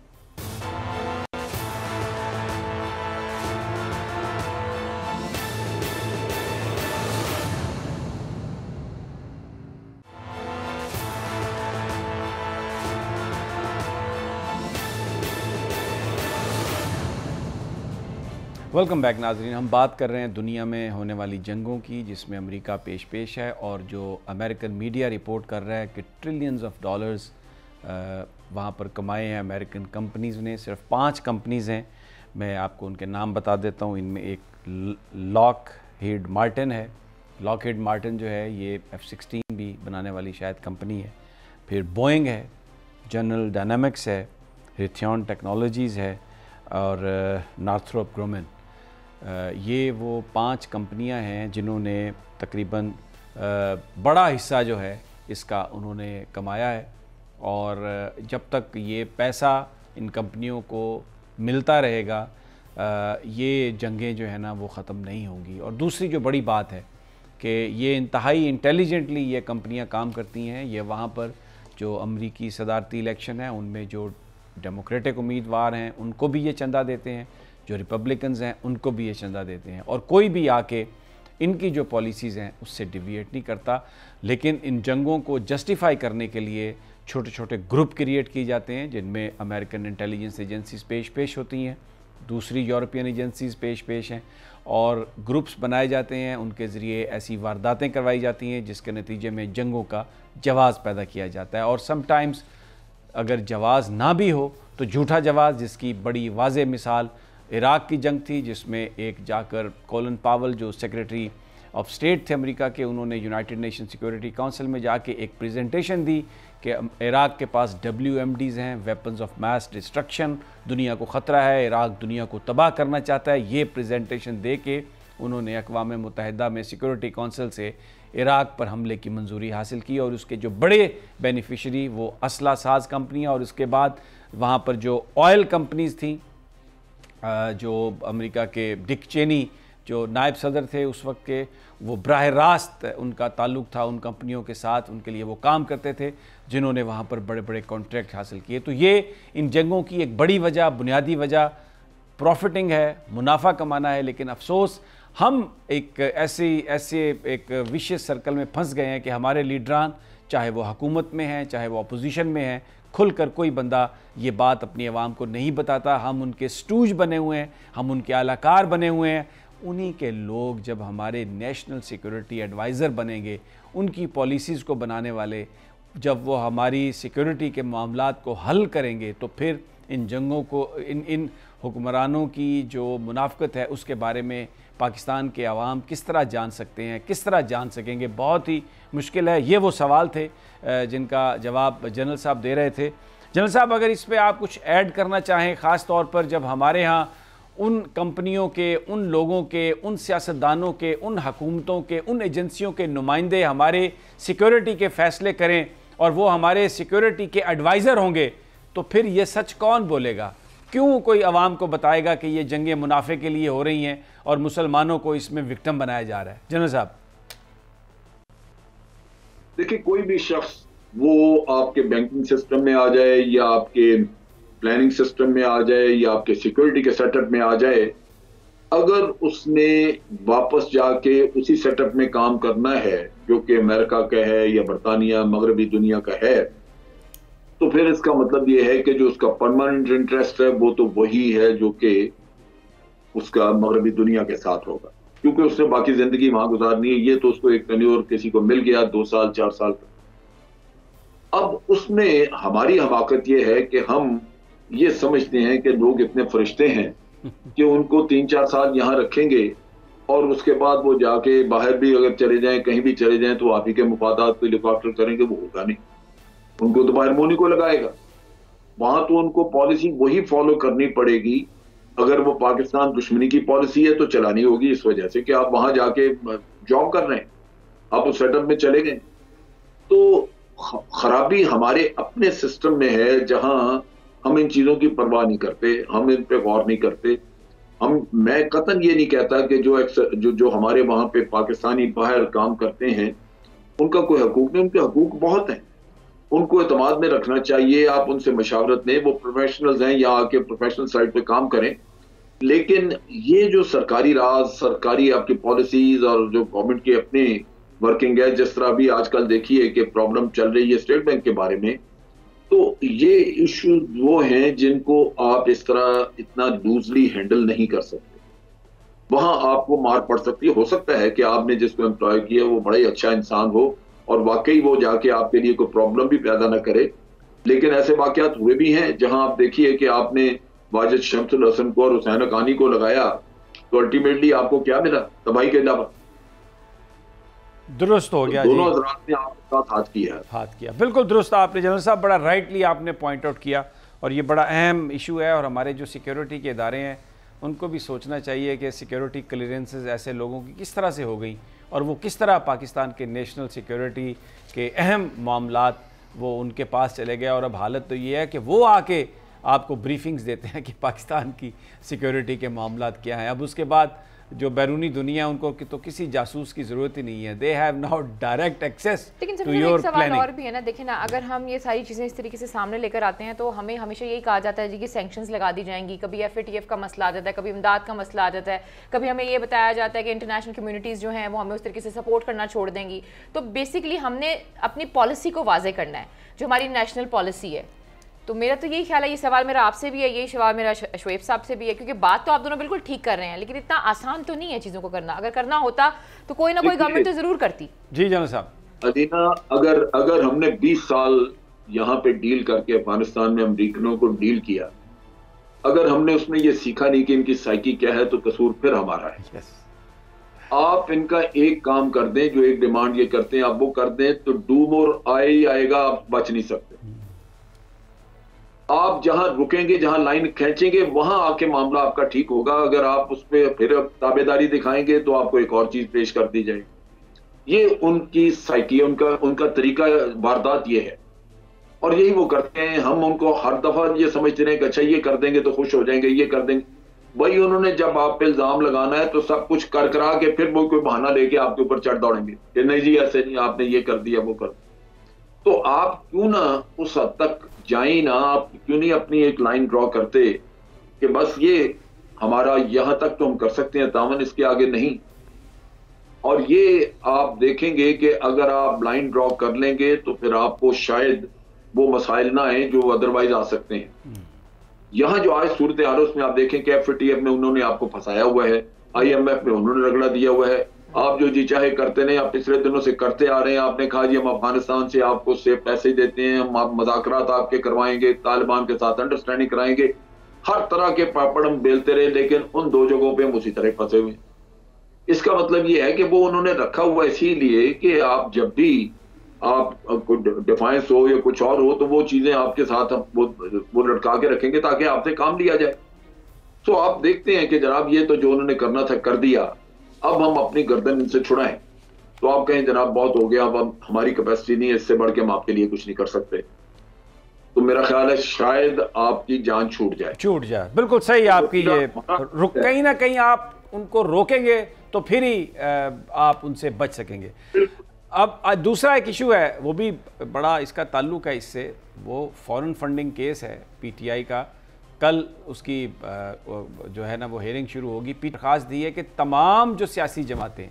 वेलकम बैक नाज़रीन। हम बात कर रहे हैं दुनिया में होने वाली जंगों की, जिसमें अमेरिका पेश है, और जो अमेरिकन मीडिया रिपोर्ट कर रहा है कि ट्रिलियंस ऑफ डॉलर्स वहाँ पर कमाए हैं अमेरिकन कंपनीज़ ने। सिर्फ 5 कंपनीज़ हैं, मैं आपको उनके नाम बता देता हूँ। इनमें एक लॉकहीड मार्टिन है। लॉकहीड मार्टिन जो है ये F-16 भी बनाने वाली शायद कंपनी है। फिर बोइंग है, जनरल डायनामिक्स है, रिथियन टेक्नोलॉजीज़ है, और नॉर्थरोप ग्रुमन। ये वो 5 कंपनियां हैं जिन्होंने तकरीबन बड़ा हिस्सा जो है इसका उन्होंने कमाया है, और जब तक ये पैसा इन कंपनियों को मिलता रहेगा ये जंगें जो है ना वो ख़त्म नहीं होंगी। और दूसरी जो बड़ी बात है कि ये इंतहाई इंटेलिजेंटली ये कंपनियां काम करती हैं। ये वहाँ पर जो अमरीकी सदारती इलेक्शन है उनमें जो डेमोक्रेटिक उम्मीदवार हैं उनको भी ये चंदा देते हैं, जो रिपब्लिकन्स हैं उनको भी ये चंदा देते हैं, और कोई भी आके इनकी जो पॉलिसीज़ हैं उससे डिविएट नहीं करता। लेकिन इन जंगों को जस्टिफाई करने के लिए छोटे छोटे ग्रुप क्रिएट किए जाते हैं, जिनमें अमेरिकन इंटेलिजेंस एजेंसीज पेश होती हैं, दूसरी यूरोपियन एजेंसीज़ पेश हैं और ग्रुप्स बनाए जाते हैं, उनके ज़रिए ऐसी वारदातें करवाई जाती हैं जिसके नतीजे में जंगों का जवाज़ पैदा किया जाता है। और समटाइम्स अगर जवाज़ ना भी हो तो झूठा जवाज़, जिसकी बड़ी वाज़े मिसाल इराक़ की जंग थी, जिसमें एक जाकर कॉलिन पावल जो सेक्रेटरी ऑफ स्टेट थे अमेरिका के, उन्होंने यूनाइटेड नेशन सिक्योरिटी काउंसिल में जाके एक प्रेजेंटेशन दी कि इराक़ के पास WMDs हैं, वेपन्स ऑफ मास डिस्ट्रक्शन, दुनिया को ख़तरा है, इराक़ दुनिया को तबाह करना चाहता है। ये प्रेजेंटेशन दे के उन्होंने अक़वाम मुत्तहिदा में सिक्योरिटी काउंसिल से इराक़ पर हमले की मंजूरी हासिल की और उसके जो बड़े बेनिफिशरी वो असला साज कंपनियाँ और उसके बाद वहाँ पर जो ऑयल कंपनीज़ थी, जो अमेरिका के डिक चेनी जो नायब सदर थे उस वक्त के, वो बराह रास्त उनका ताल्लुक़ था उन कंपनियों के साथ, उनके लिए वो काम करते थे जिन्होंने वहाँ पर बड़े बड़े कॉन्ट्रैक्ट हासिल किए। तो ये इन जंगों की एक बड़ी वजह, बुनियादी वजह प्रॉफिटिंग है, मुनाफा कमाना है। लेकिन अफसोस हम एक ऐसे एक विशेष सर्कल में फंस गए हैं कि हमारे लीडरान, चाहे वो हुकूमत में हैं चाहे वो अपोजिशन में हैं, खुलकर कोई बंदा ये बात अपनी आवाम को नहीं बताता। हम उनके स्टूज बने हुए हैं, हम उनके आलाकार बने हुए हैं। उन्हीं के लोग जब हमारे नेशनल सिक्योरिटी एडवाइज़र बनेंगे, उनकी पॉलिसीज़ को बनाने वाले, जब वो हमारी सिक्योरिटी के मामलात को हल करेंगे, तो फिर इन जंगों को, इन हुक्मरानों की जो मुनाफ़कत है उसके बारे में पाकिस्तान के अवाम किस तरह जान सकते हैं, किस तरह जान सकेंगे, बहुत ही मुश्किल है। ये वो सवाल थे जिनका जवाब जनरल साहब दे रहे थे। जनरल साहब, अगर इस पर आप कुछ ऐड करना चाहें, ख़ास तौर पर जब हमारे यहाँ उन कंपनियों के, उन लोगों के, उन सियासतदानों के, उन हुकूमतों के, उन एजेंसियों के नुमाइंदे हमारे सिक्योरिटी के फ़ैसले करें और वो हमारे सिक्योरिटी के एडवाइज़र होंगे, तो फिर ये सच कौन बोलेगा? क्यों कोई आवाम को बताएगा कि ये जंगें मुनाफे के लिए हो रही हैं और मुसलमानों को इसमें विक्टिम बनाया जा रहा है? जनरल साहब
देखिए, कोई भी शख्स वो आपके बैंकिंग सिस्टम में आ जाए या आपके प्लानिंग सिस्टम में आ जाए या आपके सिक्योरिटी के सेटअप में आ जाए, अगर उसने वापस जाके उसी सेटअप में काम करना है जो कि अमेरिका का है या बरतानिया मगरबी दुनिया का है, तो फिर इसका मतलब ये है कि जो उसका परमानेंट इंटरेस्ट है वो तो वही है जो कि उसका मगरबी दुनिया के साथ होगा, क्योंकि उसने बाकी जिंदगी वहां गुजारनी है। ये तो उसको एक टेन्योर किसी को मिल गया 2 साल 4 साल का। अब उसमें हमारी हमाकत ये है कि हम ये समझते हैं कि लोग इतने फरिश्ते हैं कि उनको 3-4 साल यहाँ रखेंगे और उसके बाद वो जाके बाहर भी अगर चले जाएं, कहीं भी चले जाएं, तो आप ही के मुफादात को हेलीकॉप्टर करेंगे, वो होगा नहीं। उनको तो बाहर मुंह को लगाएगा। वहां तो उनको पॉलिसी वही फॉलो करनी पड़ेगी। अगर वो पाकिस्तान दुश्मनी की पॉलिसी है तो चलानी होगी, इस वजह से कि आप वहां जाके जॉब कर रहे हैं, आप उस सेटअप में चले गए। तो खराबी हमारे अपने सिस्टम में है, जहां हम इन चीजों की परवाह नहीं करते, हम इन पे गौर नहीं करते। मैं कतन ये नहीं कहता कि जो हमारे वहां पे पाकिस्तानी बाहर काम करते हैं उनका कोई हकूक नहीं, उनके हकूक बहुत हैं, उनको एतमाद में रखना चाहिए। आप उनसे मशावरत लें, वो प्रोफेशनल्स हैं, या आके प्रोफेशनल साइड पे काम करें। लेकिन ये जो सरकारी राज, सरकारी आपकी पॉलिसीज और जो गवर्नमेंट की अपनी वर्किंग है, जिस तरह भी आजकल देखिए कि प्रॉब्लम चल रही है स्टेट बैंक के बारे में, तो ये इशू वो हैं जिनको आप इस तरह इतना लूजली हैंडल नहीं कर सकते। वहां आपको मार पड़ सकती है। हो सकता है कि आपने जिसको एम्प्लॉय किया वो बड़ा ही अच्छा इंसान हो और वाकई वो जाके आपके लिए कोई प्रॉब्लम भी पैदा ना करे, लेकिन ऐसे वाकयात हुए भी हैं जहां आप देखिए कि आपने वाजिद शम्सुल हसन को और हुसैन हक्कानी को लगाया, तो अल्टीमेटली आपको क्या मिला? तबाही के अलावा।
दुरुस्त हो गया,
दोनों हजरात ने आपके साथ हाथ किया।
बिल्कुल दुरुस्त आपने जनरल साहब बड़ा राइटली आपने पॉइंट आउट किया, और ये बड़ा अहम इशू है। और हमारे जो सिक्योरिटी के इदारे हैं उनको भी सोचना चाहिए कि सिक्योरिटी क्लियरेंसेस ऐसे लोगों की किस तरह से हो गई और वो किस तरह पाकिस्तान के नेशनल सिक्योरिटी के अहम मामलात वो उनके पास चले गए। और अब हालत तो ये है कि वो आके आपको ब्रीफिंग्स देते हैं कि पाकिस्तान की सिक्योरिटी के मामलात क्या हैं। अब उसके बाद जो बैरूनी दुनिया है उनको तो किसी जासूस की जरूरत ही नहीं है, they have now direct access to your planning.
और भी है ना, देखिए ना, अगर हम ये सारी चीज़ें इस तरीके से सामने लेकर आते हैं तो हमें हमेशा यही कहा जाता है जी कि सैंक्शंस लगा दी जाएंगी। कभी FATF का मसला आ जाता है, कभी इमदाद का मसला आ जाता है, कभी हमें ये बताया जाता है कि इंटरनेशनल कम्युनिटीज़ जो हैं वो हमें उस तरीके से सपोर्ट करना छोड़ देंगी। तो बेसिकली हमने अपनी पॉलिसी को वाजे करना है, जो हमारी नेशनल पॉलिसी है। तो मेरा तो यही ख्याल है, ये सवाल मेरा आपसे भी है, यही सवाल मेरा शोएब साहब से भी है, क्योंकि बात तो आप दोनों बिल्कुल ठीक कर रहे हैं, लेकिन इतना आसान तो नहीं है चीज़ों को करना। अगर करना होता तो कोई ना कोई गवर्नमेंट तो ज़रूर करती।
जी जनरल साहब।
अदीना, अगर हमने 20 साल यहाँ पे डील करके अफगानिस्तान में अमेरिकनों को डील किया, अगर हमने उसमें ये सीखा नहीं कि इनकी साइकी क्या है, तो कसूर फिर हमारा है। आप इनका एक काम कर दें, जो एक डिमांड ये करते हैं आप वो कर दें, तो डू मोर आए ही आएगा, आप बच नहीं सकते। आप जहां रुकेंगे, जहां लाइन खींचेंगे, वहां आके मामला आपका ठीक होगा। अगर आप उस पर फिर ताबेदारी दिखाएंगे तो आपको एक और चीज पेश कर दी जाएगी। ये उनकी साइकी, उनका तरीका वारदात ये है, और यही वो करते हैं। हम उनको हर दफा ये समझते रहे कि अच्छा ये कर देंगे तो खुश हो जाएंगे, ये कर देंगे। वही उन्होंने जब आप पे इल्जाम लगाना है तो सब कुछ कर करा के फिर वो कोई बहाना लेके आपके ऊपर चढ़ दौड़ेंगे कि नहीं जी ऐसे नहीं, आपने ये कर दिया वो कर। तो आप क्यों ना उस हद तक जाए ना, आप क्यों नहीं अपनी एक लाइन ड्रॉ करते कि बस ये हमारा यहां तक तो हम कर सकते हैं तामन, इसके आगे नहीं। और ये आप देखेंगे कि अगर आप लाइन ड्रॉ कर लेंगे तो फिर आपको शायद वो मसाइल ना आए जो अदरवाइज आ सकते हैं। यहां जो आज सूरत हाल, उसमें आप देखें कि FATF में उन्होंने आपको फंसाया हुआ है, IMF में उन्होंने रगड़ा दिया हुआ है। आप जो जी चाहे करते नहीं, आप पिछले दिनों से करते आ रहे हैं। आपने कहा जी हम अफगानिस्तान से आपको सेफ पैसे देते हैं, हम आप मज़ाकरात आपके करवाएंगे, तालिबान के साथ अंडरस्टैंडिंग कराएंगे, हर तरह के पापड़ हम बेलते रहे, लेकिन उन दो जगहों पे हम उसी तरह फंसे हुए। इसका मतलब ये है कि वो उन्होंने रखा हुआ इसीलिए कि आप जब भी आप डिफाइंस हो या कुछ और हो तो वो चीजें आपके साथ वो लटका के रखेंगे ताकि आपसे काम लिया जाए। तो आप देखते हैं कि जनाब ये तो जो उन्होंने करना था कर दिया, अब हम अपनी गर्दन इनसे छुड़ाएं। तो आप कहें जनाब बहुत हो गया, अब हमारी कैपेसिटी नहीं है, इससे बढ़ के हम आपके लिए कुछ नहीं कर सकते। तो मेरा ख्याल है शायद आपकी जान छूट जाए।
बिल्कुल सही आपकी ये कहीं ना कहीं आप उनको रोकेंगे तो फिर ही आप उनसे बच सकेंगे। अब दूसरा एक इशू है, वो भी बड़ा इसका ताल्लुक है इससे, वो फॉरेन फंडिंग केस है PTI का। कल उसकी जो है ना वो हेयरिंग शुरू होगी। दरख्वास्त दी है कि तमाम जो सियासी जमातें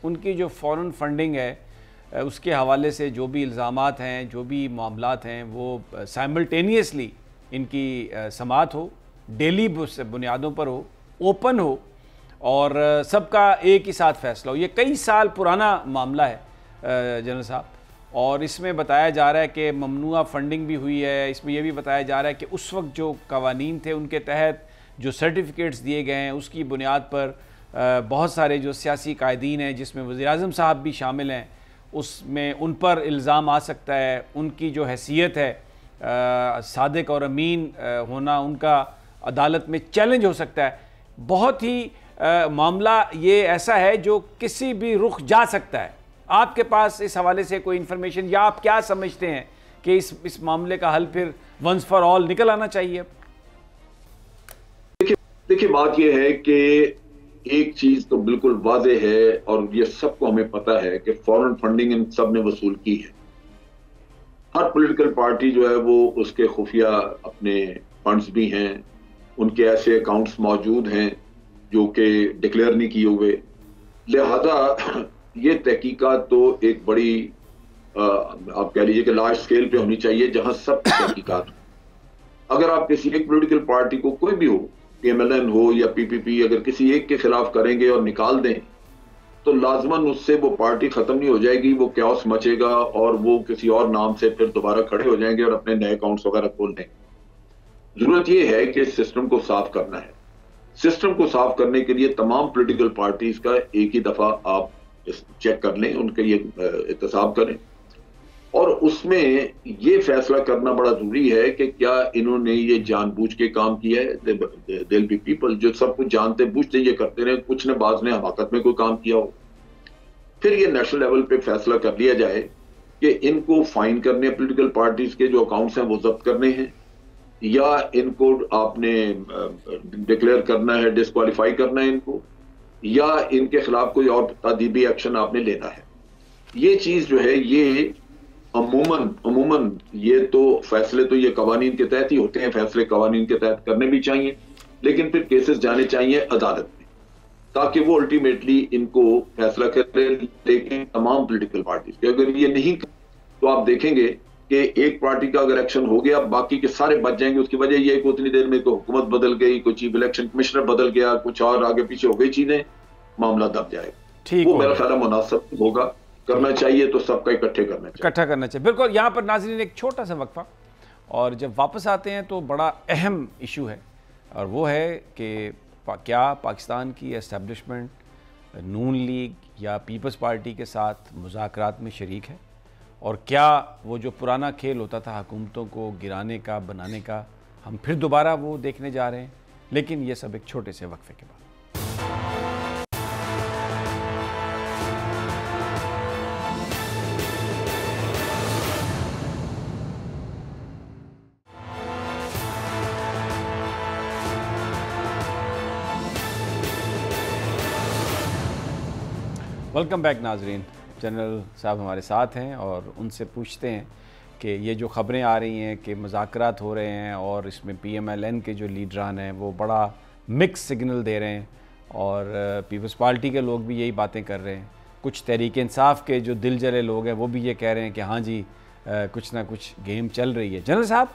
उनकी जो फॉरेन फंडिंग है उसके हवाले से जो भी इल्ज़ामात हैं, जो भी मामलात हैं, वो साइमल्टेनियसली इनकी समाअत हो, डेली बुनियादों पर हो, ओपन हो और सबका एक ही साथ फैसला हो। ये कई साल पुराना मामला है जनरल साहब, और इसमें बताया जा रहा है कि ममनुआ फंडिंग भी हुई है। इसमें यह भी बताया जा रहा है कि उस वक्त जो कवानीन थे उनके तहत जो सर्टिफिकेट्स दिए गए हैं उसकी बुनियाद पर बहुत सारे जो सियासी कायदीन हैं, जिसमें वज़ीर-ए-आज़म साहब भी शामिल हैं, उसमें उन पर इल्ज़ाम आ सकता है। उनकी जो हैसियत है सादिक और अमीन होना उनका अदालत में चैलेंज हो सकता है। बहुत ही मामला ये ऐसा है जो किसी भी रुख जा सकता है। आपके पास इस हवाले से कोई इन्फॉर्मेशन, या आप क्या समझते हैं कि इस मामले का हल फिर वंस फॉर ऑल निकल आना चाहिए?
देखिए बात यह है कि एक चीज तो बिल्कुल वाज़ेह है और ये सबको हमें पता है कि फॉरेन फंडिंग इन सब ने वसूल की है। हर पॉलिटिकल पार्टी जो है वो उसके खुफिया अपने फंड्स भी हैं, उनके ऐसे अकाउंट्स मौजूद हैं जो कि डिक्लेयर नहीं किए हुए। लिहाजा ये तहकीकात तो एक बड़ी आप कह लीजिए कि लार्ज स्केल पे होनी चाहिए, जहां सब तहकीकात हो। अगर आप किसी एक पॉलिटिकल पार्टी को, कोई भी हो, PMLN हो या PPP, अगर किसी एक के खिलाफ करेंगे और निकाल दें तो लाजमन उससे वो पार्टी खत्म नहीं हो जाएगी, वो क्यास मचेगा और वो किसी और नाम से फिर दोबारा खड़े हो जाएंगे और अपने नए अकाउंट्स वगैरह खोल देंगे। जरूरत ये है कि सिस्टम को साफ करना है। सिस्टम को साफ करने के लिए तमाम पॉलिटिकल पार्टीज का एक ही दफा आप चेक कर लें, उनके ये एहतसाब करें और उसमें ये फैसला करना बड़ा जरूरी है कि क्या इन्होंने ये जानबूझ के काम किया है। देयर बी पीपल जो सब कुछ जानते बूझते ये करते रहे, कुछ ने बाज ने हमाकत में कोई काम किया हो। फिर ये नेशनल लेवल पे फैसला कर लिया जाए कि इनको फाइन करने पॉलिटिकल पार्टीज के जो अकाउंट्स हैं वो जब्त करने हैं, या इनको आपने डिक्लेयर करना है, डिस्क्वालीफाई करना है इनको, या इनके खिलाफ कोई और तादीबी एक्शन आपने लेना है। ये चीज जो है ये अमूमन ये तो फैसले तो ये कवानीन के तहत ही होते हैं, फैसले कवानीन के तहत करने भी चाहिए, लेकिन फिर केसेस जाने चाहिए अदालत में ताकि वो अल्टीमेटली इनको फैसला करे। लेकिन तमाम पॉलिटिकल पार्टीज के अगर ये नहीं तो आप देखेंगे कि एक पार्टी का अगर एक्शन हो गया बाकी के सारे बच जाएंगे। उसकी वजह यह है कि उतनी देर में कोई हुकूमत बदल गई, कोई चीफ इलेक्शन कमिश्नर बदल गया, कुछ और आगे पीछे हो गई चीजें, मामला दब जाएगा। वो मेरा ख्याल मुनासिब होगा, करना चाहिए तो सबका इकट्ठे करना चाहिए,
इकट्ठा करना चाहिए। बिल्कुल। यहाँ पर नाज़रीन एक छोटा सा वक्फा, और जब वापस आते हैं तो बड़ा अहम इशू है, और वो है कि क्या पाकिस्तान की एस्टेब्लिशमेंट नून लीग या पीपल्स पार्टी के साथ मुज़ाकरात में शरीक है, और क्या वो जो पुराना खेल होता था हुकूमतों को गिराने का, बनाने का, हम फिर दोबारा वो देखने जा रहे हैं। लेकिन ये सब एक छोटे से वक्फे के बाद। वेलकम बैक नाजरीन। जनरल साहब हमारे साथ हैं और उनसे पूछते हैं कि ये जो ख़बरें आ रही हैं कि मुज़ाकरात हो रहे हैं और इसमें PMLN के जो लीडरान हैं वो बड़ा मिक्स सिग्नल दे रहे हैं, और पीपल्स पार्टी के लोग भी यही बातें कर रहे हैं। कुछ तहरीक इंसाफ के जो दिल जले लोग हैं वो भी ये कह रहे हैं कि हाँ जी कुछ ना कुछ गेम चल रही है। जनरल साहब,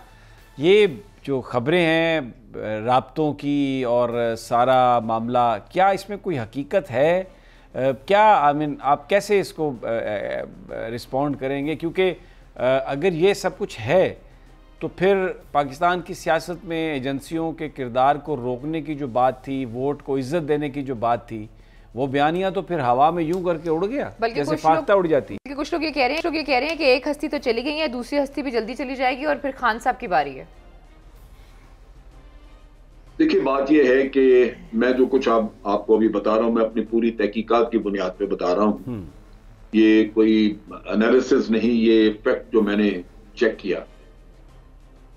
ये जो ख़बरें हैं राब्तों की और सारा मामला, क्या इसमें कोई हकीकत है? क्या आप कैसे इसको रिस्पॉन्ड करेंगे? क्योंकि अगर ये सब कुछ है तो फिर पाकिस्तान की सियासत में एजेंसियों के किरदार को रोकने की जो बात थी, वोट को इज्जत देने की जो बात थी, वो बयानिया तो फिर हवा में यूं करके उड़ गया, जैसे फाख्ता उड़ जाती।
कुछ लोग ये कह रहे हैं कि एक हस्ती तो चली गई है, दूसरी हस्ती भी जल्दी चली जाएगी और फिर खान साहब की बारी है।
देखिए, बात यह है कि मैं जो कुछ आपको अभी बता रहा हूं, मैं अपनी पूरी तहकीकात की बुनियाद पे बता रहा हूं। ये कोई एनालिसिस नहीं, ये फैक्ट जो मैंने चेक किया।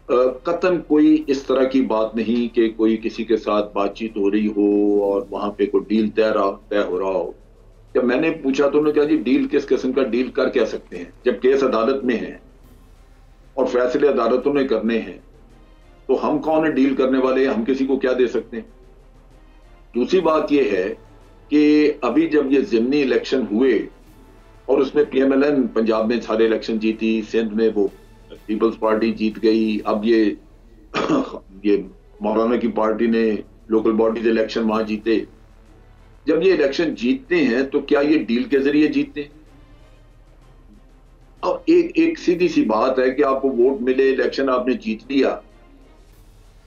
कतन कोई इस तरह की बात नहीं कि कोई किसी के साथ बातचीत हो रही हो और वहां पे कोई डील तय हो रहा हो। जब मैंने पूछा तो उन्होंने कहा जी डील किस किस्म का डील कर क्या सकते हैं, जब केस अदालत में है और फैसले अदालतों ने करने हैं तो हम कौन है डील करने वाले, हम किसी को क्या दे सकते हैं। दूसरी बात यह है कि अभी जब ये ज़िमनी इलेक्शन हुए और उसमें PMLN पंजाब में सारे इलेक्शन जीती, सिंध में वो पीपल्स पार्टी जीत गई, अब ये मौलाना की पार्टी ने लोकल बॉडीज इलेक्शन वहां जीते। जब ये इलेक्शन जीतते हैं तो क्या ये डील के जरिए जीतते हैं? और एक सीधी सी बात है कि आपको वोट मिले, इलेक्शन आपने जीत लिया।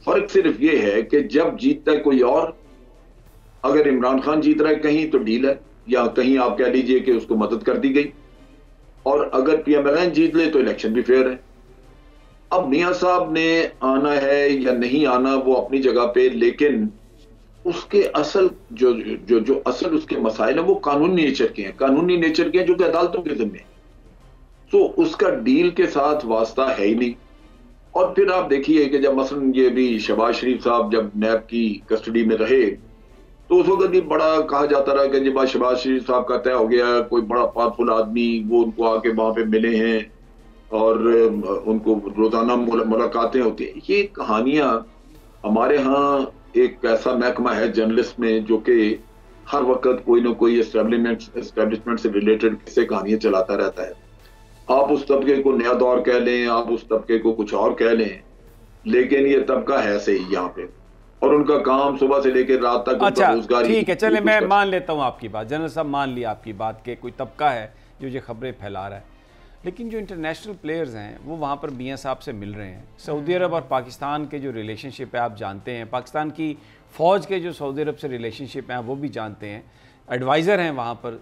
फर्क सिर्फ ये है कि जब जीतता है कोई और, अगर इमरान खान जीत रहा है कहीं तो डील है, या कहीं आप कह लीजिए कि उसको मदद कर दी गई, और अगर PMLN जीत ले तो इलेक्शन भी फेयर है। अब मियां साहब ने आना है या नहीं आना वो अपनी जगह पे, लेकिन उसके असल जो असल उसके मसाइल है वो कानूनी नेचर के हैं, जो कि अदालतों के जिम्मे, तो उसका डील के साथ वास्ता है ही नहीं। और फिर आप देखिए कि जब मसलन ये भी शहबाज शरीफ साहब जब नैब की कस्टडी में रहे तो उस वक्त भी बड़ा कहा जाता रहा कि जब शहबाज शरीफ साहब का तय हो गया, कोई बड़ा पावरफुल आदमी वो उनको आके वहां पे मिले हैं और उनको रोजाना मुलाकातें होती हैं। ये कहानियां हमारे यहाँ एक ऐसा महकमा है जर्नलिस्ट में जो कि हर वक्त कोई ना कोई एस्टेब्लिशमेंट से रिलेटेड किस्से कहानियां चलाता रहता है। आप उस तबके को नया दौर कह लें, आप उस तबके को कुछ और कह लें, लेकिन ये तबका है सही यहाँ पे, और उनका काम सुबह से लेकर रात तक
अच्छा
रोजगार।
ठीक है, चले मैं मान लेता हूँ आपकी बात, जनरल साहब मान लिया आपकी बात के कोई तबका है जो ये खबरें फैला रहा है, लेकिन जो इंटरनेशनल प्लेयर्स हैं वो वहाँ पर मियां साहब से मिल रहे हैं। सऊदी अरब और पाकिस्तान के जो रिलेशनशिप है आप जानते हैं, पाकिस्तान की फ़ौज के जो सऊदी अरब से रिलेशनशिप हैं वो भी जानते हैं, एडवाइज़र हैं वहाँ पर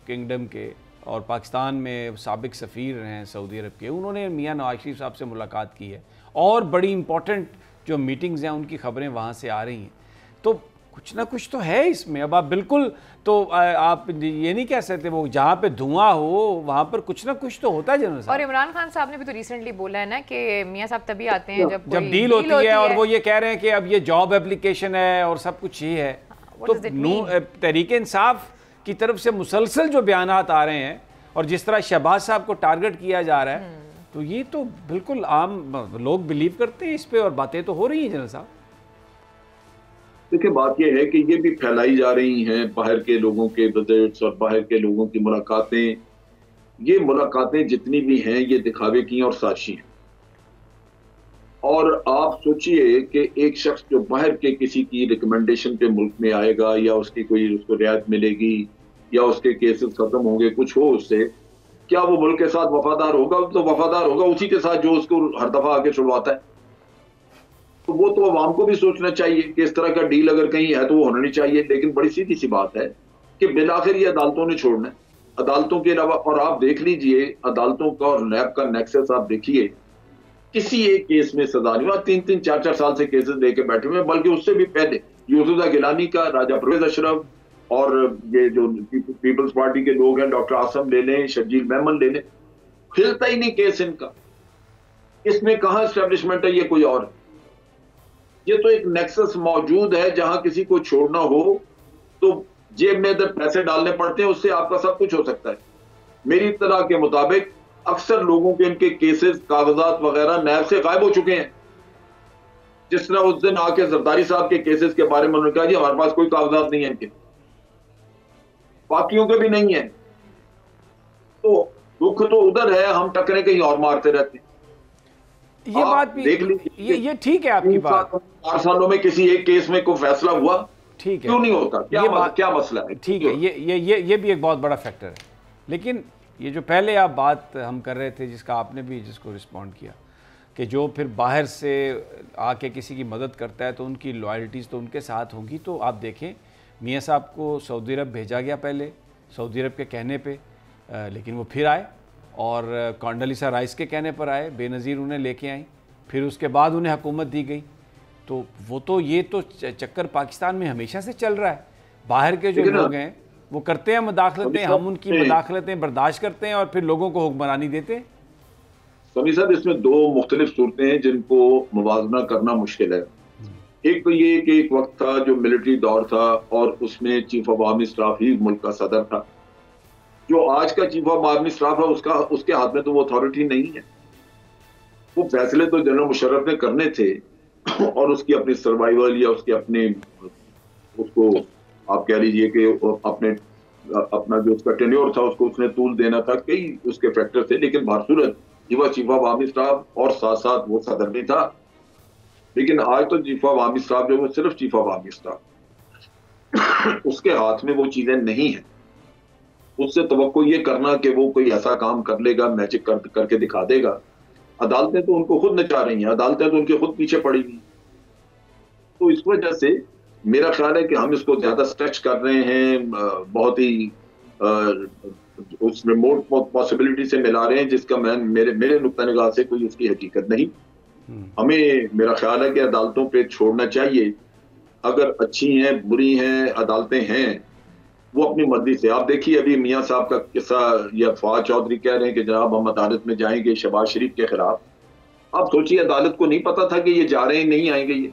किंगडम के, और पाकिस्तान में साबिक सफ़ीर हैं सऊदी अरब के, उन्होंने मियां नवाज शरीफ साहब से मुलाकात की है और बड़ी इंपॉर्टेंट जो मीटिंग्स हैं उनकी खबरें वहाँ से आ रही हैं। तो कुछ ना कुछ तो है इसमें। अब आप बिल्कुल तो आप ये नहीं कह सकते वो जहाँ पे धुआं हो वहाँ पर कुछ ना कुछ तो होता है जनरल साहब।
और इमरान खान साहब ने भी तो रिसेंटली बोला है ना कि मियां साहब तभी आते हैं जब
डील होती है, और वो ये कह रहे हैं कि अब ये जॉब एप्लीकेशन है और सब कुछ ही है। तो तहरीक इंसाफ की तरफ से मुसलसल जो बयानात आ रहे हैं और जिस तरह शहबाज साहब को टारगेट किया जा रहा है, तो ये तो बिल्कुल आम लोग बिलीव करते हैं इस पे, और बातें तो हो रही हैं जनरल साहब।
देखिए, बात यह है कि ये भी फैलाई जा रही हैं बाहर के लोगों के विजिट्स और बाहर के लोगों की मुलाकातें, ये मुलाकातें जितनी भी हैं ये दिखावे की और साजिशी हैं। और आप सोचिए कि एक शख्स जो बाहर के किसी की रिकमेंडेशन पे मुल्क में आएगा, या उसकी कोई उसको रियायत मिलेगी, या उसके केसेस खत्म होंगे, कुछ हो उससे, क्या वो मुल्क के साथ वफादार होगा? तो वफादार होगा उसी के साथ जो उसको हर दफा आके छुड़वाता है। तो वो तो अवाम को भी सोचना चाहिए कि इस तरह का डील अगर कहीं है तो वो होना नहीं चाहिए। लेकिन बड़ी सीधी सी बात है कि बिलाखिर ये अदालतों ने छोड़ना है। अदालतों के अलावा, और आप देख लीजिए अदालतों का और नैब का नेक्सस आप देखिए, किसी एक केस में सजा नहीं हुआ। 3-3, 4-4 साल से केसेस लेके बैठे हुए हैं, बल्कि उससे भी पहले यूसुफ गिलानी का, राजा परवेज अशरफ, और ये जो पीपल्स पार्टी के लोग हैं, डॉक्टर आसम ले लें, शर्जील मेमन ले लें, हिलता ही नहीं केस इनका। इसमें कहां एस्टेब्लिशमेंट है, ये कोई और है। ये तो एक नेक्सस मौजूद है, जहां किसी को छोड़ना हो तो जेब में इधर पैसे डालने पड़ते हैं, उससे आपका सब कुछ हो सकता है। मेरी इत्तला के मुताबिक अक्सर लोगों के इनके केसेस, कागजात वगैरह नैब से गायब हो चुके हैं। जिस तरह उस दिन आके जरदारी साहब के केसेस के बारे में उन्होंने कहा जी हमारे पास कोई कागजात नहीं है इनके, बाकियों के भी नहीं है। तो दुख तो उधर है, हम टकरे कहीं और मारते रहते हैं।
ये बात भी
देख लीजिए,
ये ठीक है आपकी बात।
4 सालों में किसी एक केस में कोई फैसला हुआ,
ठीक है,
क्यों नहीं होता? क्या मसला है?
ठीक है, ये भी एक बहुत बड़ा फैक्टर है। लेकिन ये जो पहले आप बात हम कर रहे थे, जिसका आपने भी जिसको रिस्पॉन्ड किया, कि जो फिर बाहर से आके किसी की मदद करता है तो उनकी लॉयल्टीज़ तो उनके साथ होंगी। तो आप देखें, मियाँ साहब को सऊदी अरब भेजा गया पहले, सऊदी अरब के कहने पे, लेकिन वो फिर आए और कॉन्डोलीसा राइस के कहने पर आए, बेनज़ीर उन्हें लेके आई, फिर उसके बाद उन्हें हुकूमत दी गई। तो वो तो ये तो चक्कर पाकिस्तान में हमेशा से चल रहा है। बाहर के जो लोग हैं वो करते हैं मुदाखलतें, हम उनकी मुदाखलतें बर्दाश्त करते हैं और फिर लोगों को हुक्मरानी देते हैं।
समी साहब, इसमें 2 मुख्तलिफ सूरतें हैं जिनको मुवाजना करना मुश्किल है। एक तो ये कि एक वक्त था जो मिलिट्री दौर था और उसमें चीफ ऑफ आर्मी स्टाफ ही मुल्क का सदर था। जो आज का चीफ ऑफ आर्मी स्टाफ है उसके हाथ में तो वो अथॉरिटी नहीं है। वो फैसले तो जनरल मुशर्रफ ने करने थे और उसकी अपनी सर्वाइवल या उसके अपने, उसको आप कह लीजिए कि अपना जो उसका टेन्योर था उसको उसने तूल देना था, कई उसके फैक्टर थे। लेकिन बासूरत ही वह चीफ ऑफ आर्मी स्टाफ और साथ साथ वो सदर भी था। लेकिन आज तो चीफ ऑफ आर्मी स्टाफ जो वो सिर्फ चीफ ऑफ आर्मी स्टाफ, उसके हाथ में वो चीजें नहीं है। उससे तवक्को ये करना कि वो कोई ऐसा काम कर लेगा, मैजिक करके दिखा देगा। अदालतें तो उनको खुद नचा रही हैं, अदालतें तो उनके खुद पीछे पड़ी हुई। तो इस वजह से मेरा ख्याल है कि हम इसको ज्यादा स्ट्रेच कर रहे हैं, बहुत ही उस रिमोट पॉसिबिलिटी से मिला रहे हैं, जिसका मेरे नुक्ता निगाह से कोई उसकी हकीकत नहीं। हमें, मेरा ख्याल है कि अदालतों पे छोड़ना चाहिए। अगर अच्छी हैं, बुरी हैं, अदालतें हैं, वो अपनी मर्जी से। आप देखिए अभी मियाँ साहब का किस्सा, या फवाद चौधरी कह रहे हैं कि जनाब हम अदालत में जाएंगे शहबाज शरीफ के खिलाफ। आप सोचिए, अदालत को नहीं पता था कि ये जा रहे हैं, नहीं आएंगे। ये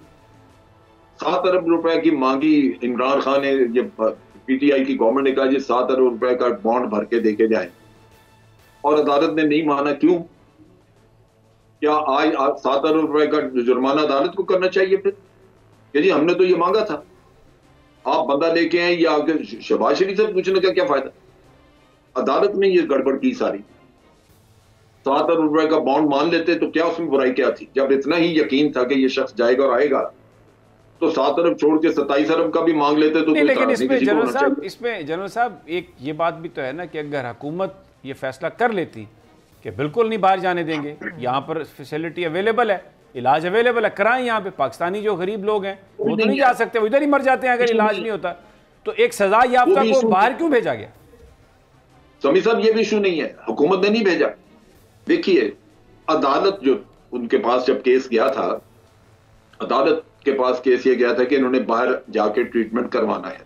7 अरब रुपए की मांगी इमरान खान ने, ये पीटीआई की गवर्नमेंट ने कहा जी 7 अरब रुपए का बॉन्ड भर के देके जाए, और अदालत ने नहीं माना। क्यों? क्या आज 7 अरब रुपए का जुर्माना अदालत को करना चाहिए फिर? कि जी हमने तो ये मांगा था, आप बंदा लेके आए, या आगे शहबाज शरीफ से पूछने का क्या फायदा? अदालत ने ये गड़बड़ की सारी। 7 अरब रुपए का बॉन्ड मान लेते तो क्या उसमें बुराई क्या थी? जब इतना ही यकीन था कि ये शख्स जाएगा और आएगा, तो 7 अरब छोड़ के 27 अरब का भी मांग लेते तो
नहीं। लेकिन इसमें जनरल साहब एक ये बात भी तो है ना कि अगर हुकूमत ये फैसला कर लेती कि बिल्कुल नहीं बाहर जाने देंगे, यहाँ पर फैसिलिटी अवेलेबल है, इलाज अवेलेबल है, कराएं। यहाँ पे पाकिस्तानी जो गरीब लोग हैं वो तो नहीं जा सकते, वो इधर ही मर जाते हैं अगर इलाज नहीं होता। तो एक सजा याफ्ता को बाहर क्यों भेजा गया?
समी साहब, ये भी इशू नहीं है, हुकूमत ने नहीं भेजा। देखिए, अदालत जो उनके पास जब केस गया था, अदालत के पास केस ये गया था कि इन्होंने बाहर जाके ट्रीटमेंट करवाना है।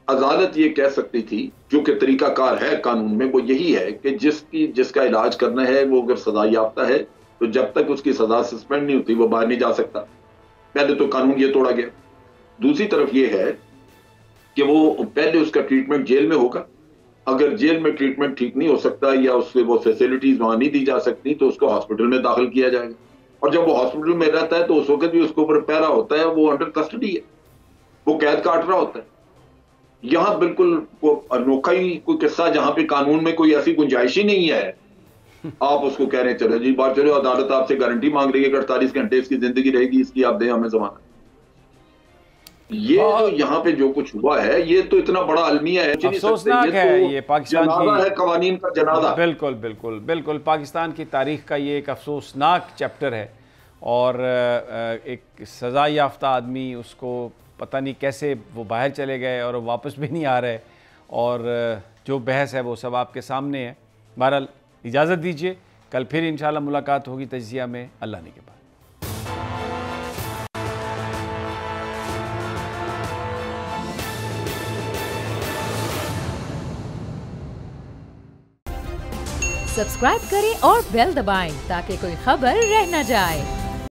अदालत ये कह सकती थी, जो कि तरीकाकार है कानून में, वो यही है कि जिसका इलाज करना है वो अगर सजा याफ्ता है तो जब तक उसकी सजा सस्पेंड नहीं होती वो बाहर नहीं जा सकता। पहले तो कानून ये तोड़ा गया। दूसरी तरफ ये है कि वो पहले उसका ट्रीटमेंट जेल में होगा। अगर जेल में ट्रीटमेंट ठीक नहीं हो सकता या उससे वो फैसिलिटीज वहां नहीं दी जा सकती तो उसको हॉस्पिटल में दाखिल किया जाएगा। और जब वो हॉस्पिटल में रहता है तो उस वक्त भी उसके ऊपर पैरा होता है, वो अंडर कस्टडी है, वो कैद काट रहा होता है। यहाँ बिल्कुल अनोखा ही कोई किस्सा जहां पे कानून में कोई ऐसी गुंजाइश ही नहीं है, आप उसको कह रहे हैं चलो जी बात चलो, अदालत आपसे गारंटी मांग रही है कि 48 घंटे इसकी जिंदगी रहेगी, इसकी आप दें हमें जमानत। ये जो यहाँ पे जो कुछ हुआ है ये तो इतना बड़ा अलमिया है,
अफसोसनाक है, ये पाकिस्तान की
है कवानीन का जनाजा।
बिल्कुल बिल्कुल बिल्कुल पाकिस्तान की तारीख का ये एक अफसोसनाक चैप्टर है। और एक सज़ा याफ्ता आदमी, उसको पता नहीं कैसे वो बाहर चले गए और वापस भी नहीं आ रहे, और जो बहस है वो सब आपके सामने है। बहरहाल इजाज़त दीजिए, कल फिर इंशाल्लाह मुलाकात होगी तजिया में, अल्लाह ने के बाद।
सब्सक्राइब करें और बेल दबाएं ताकि कोई खबर रह न जाए।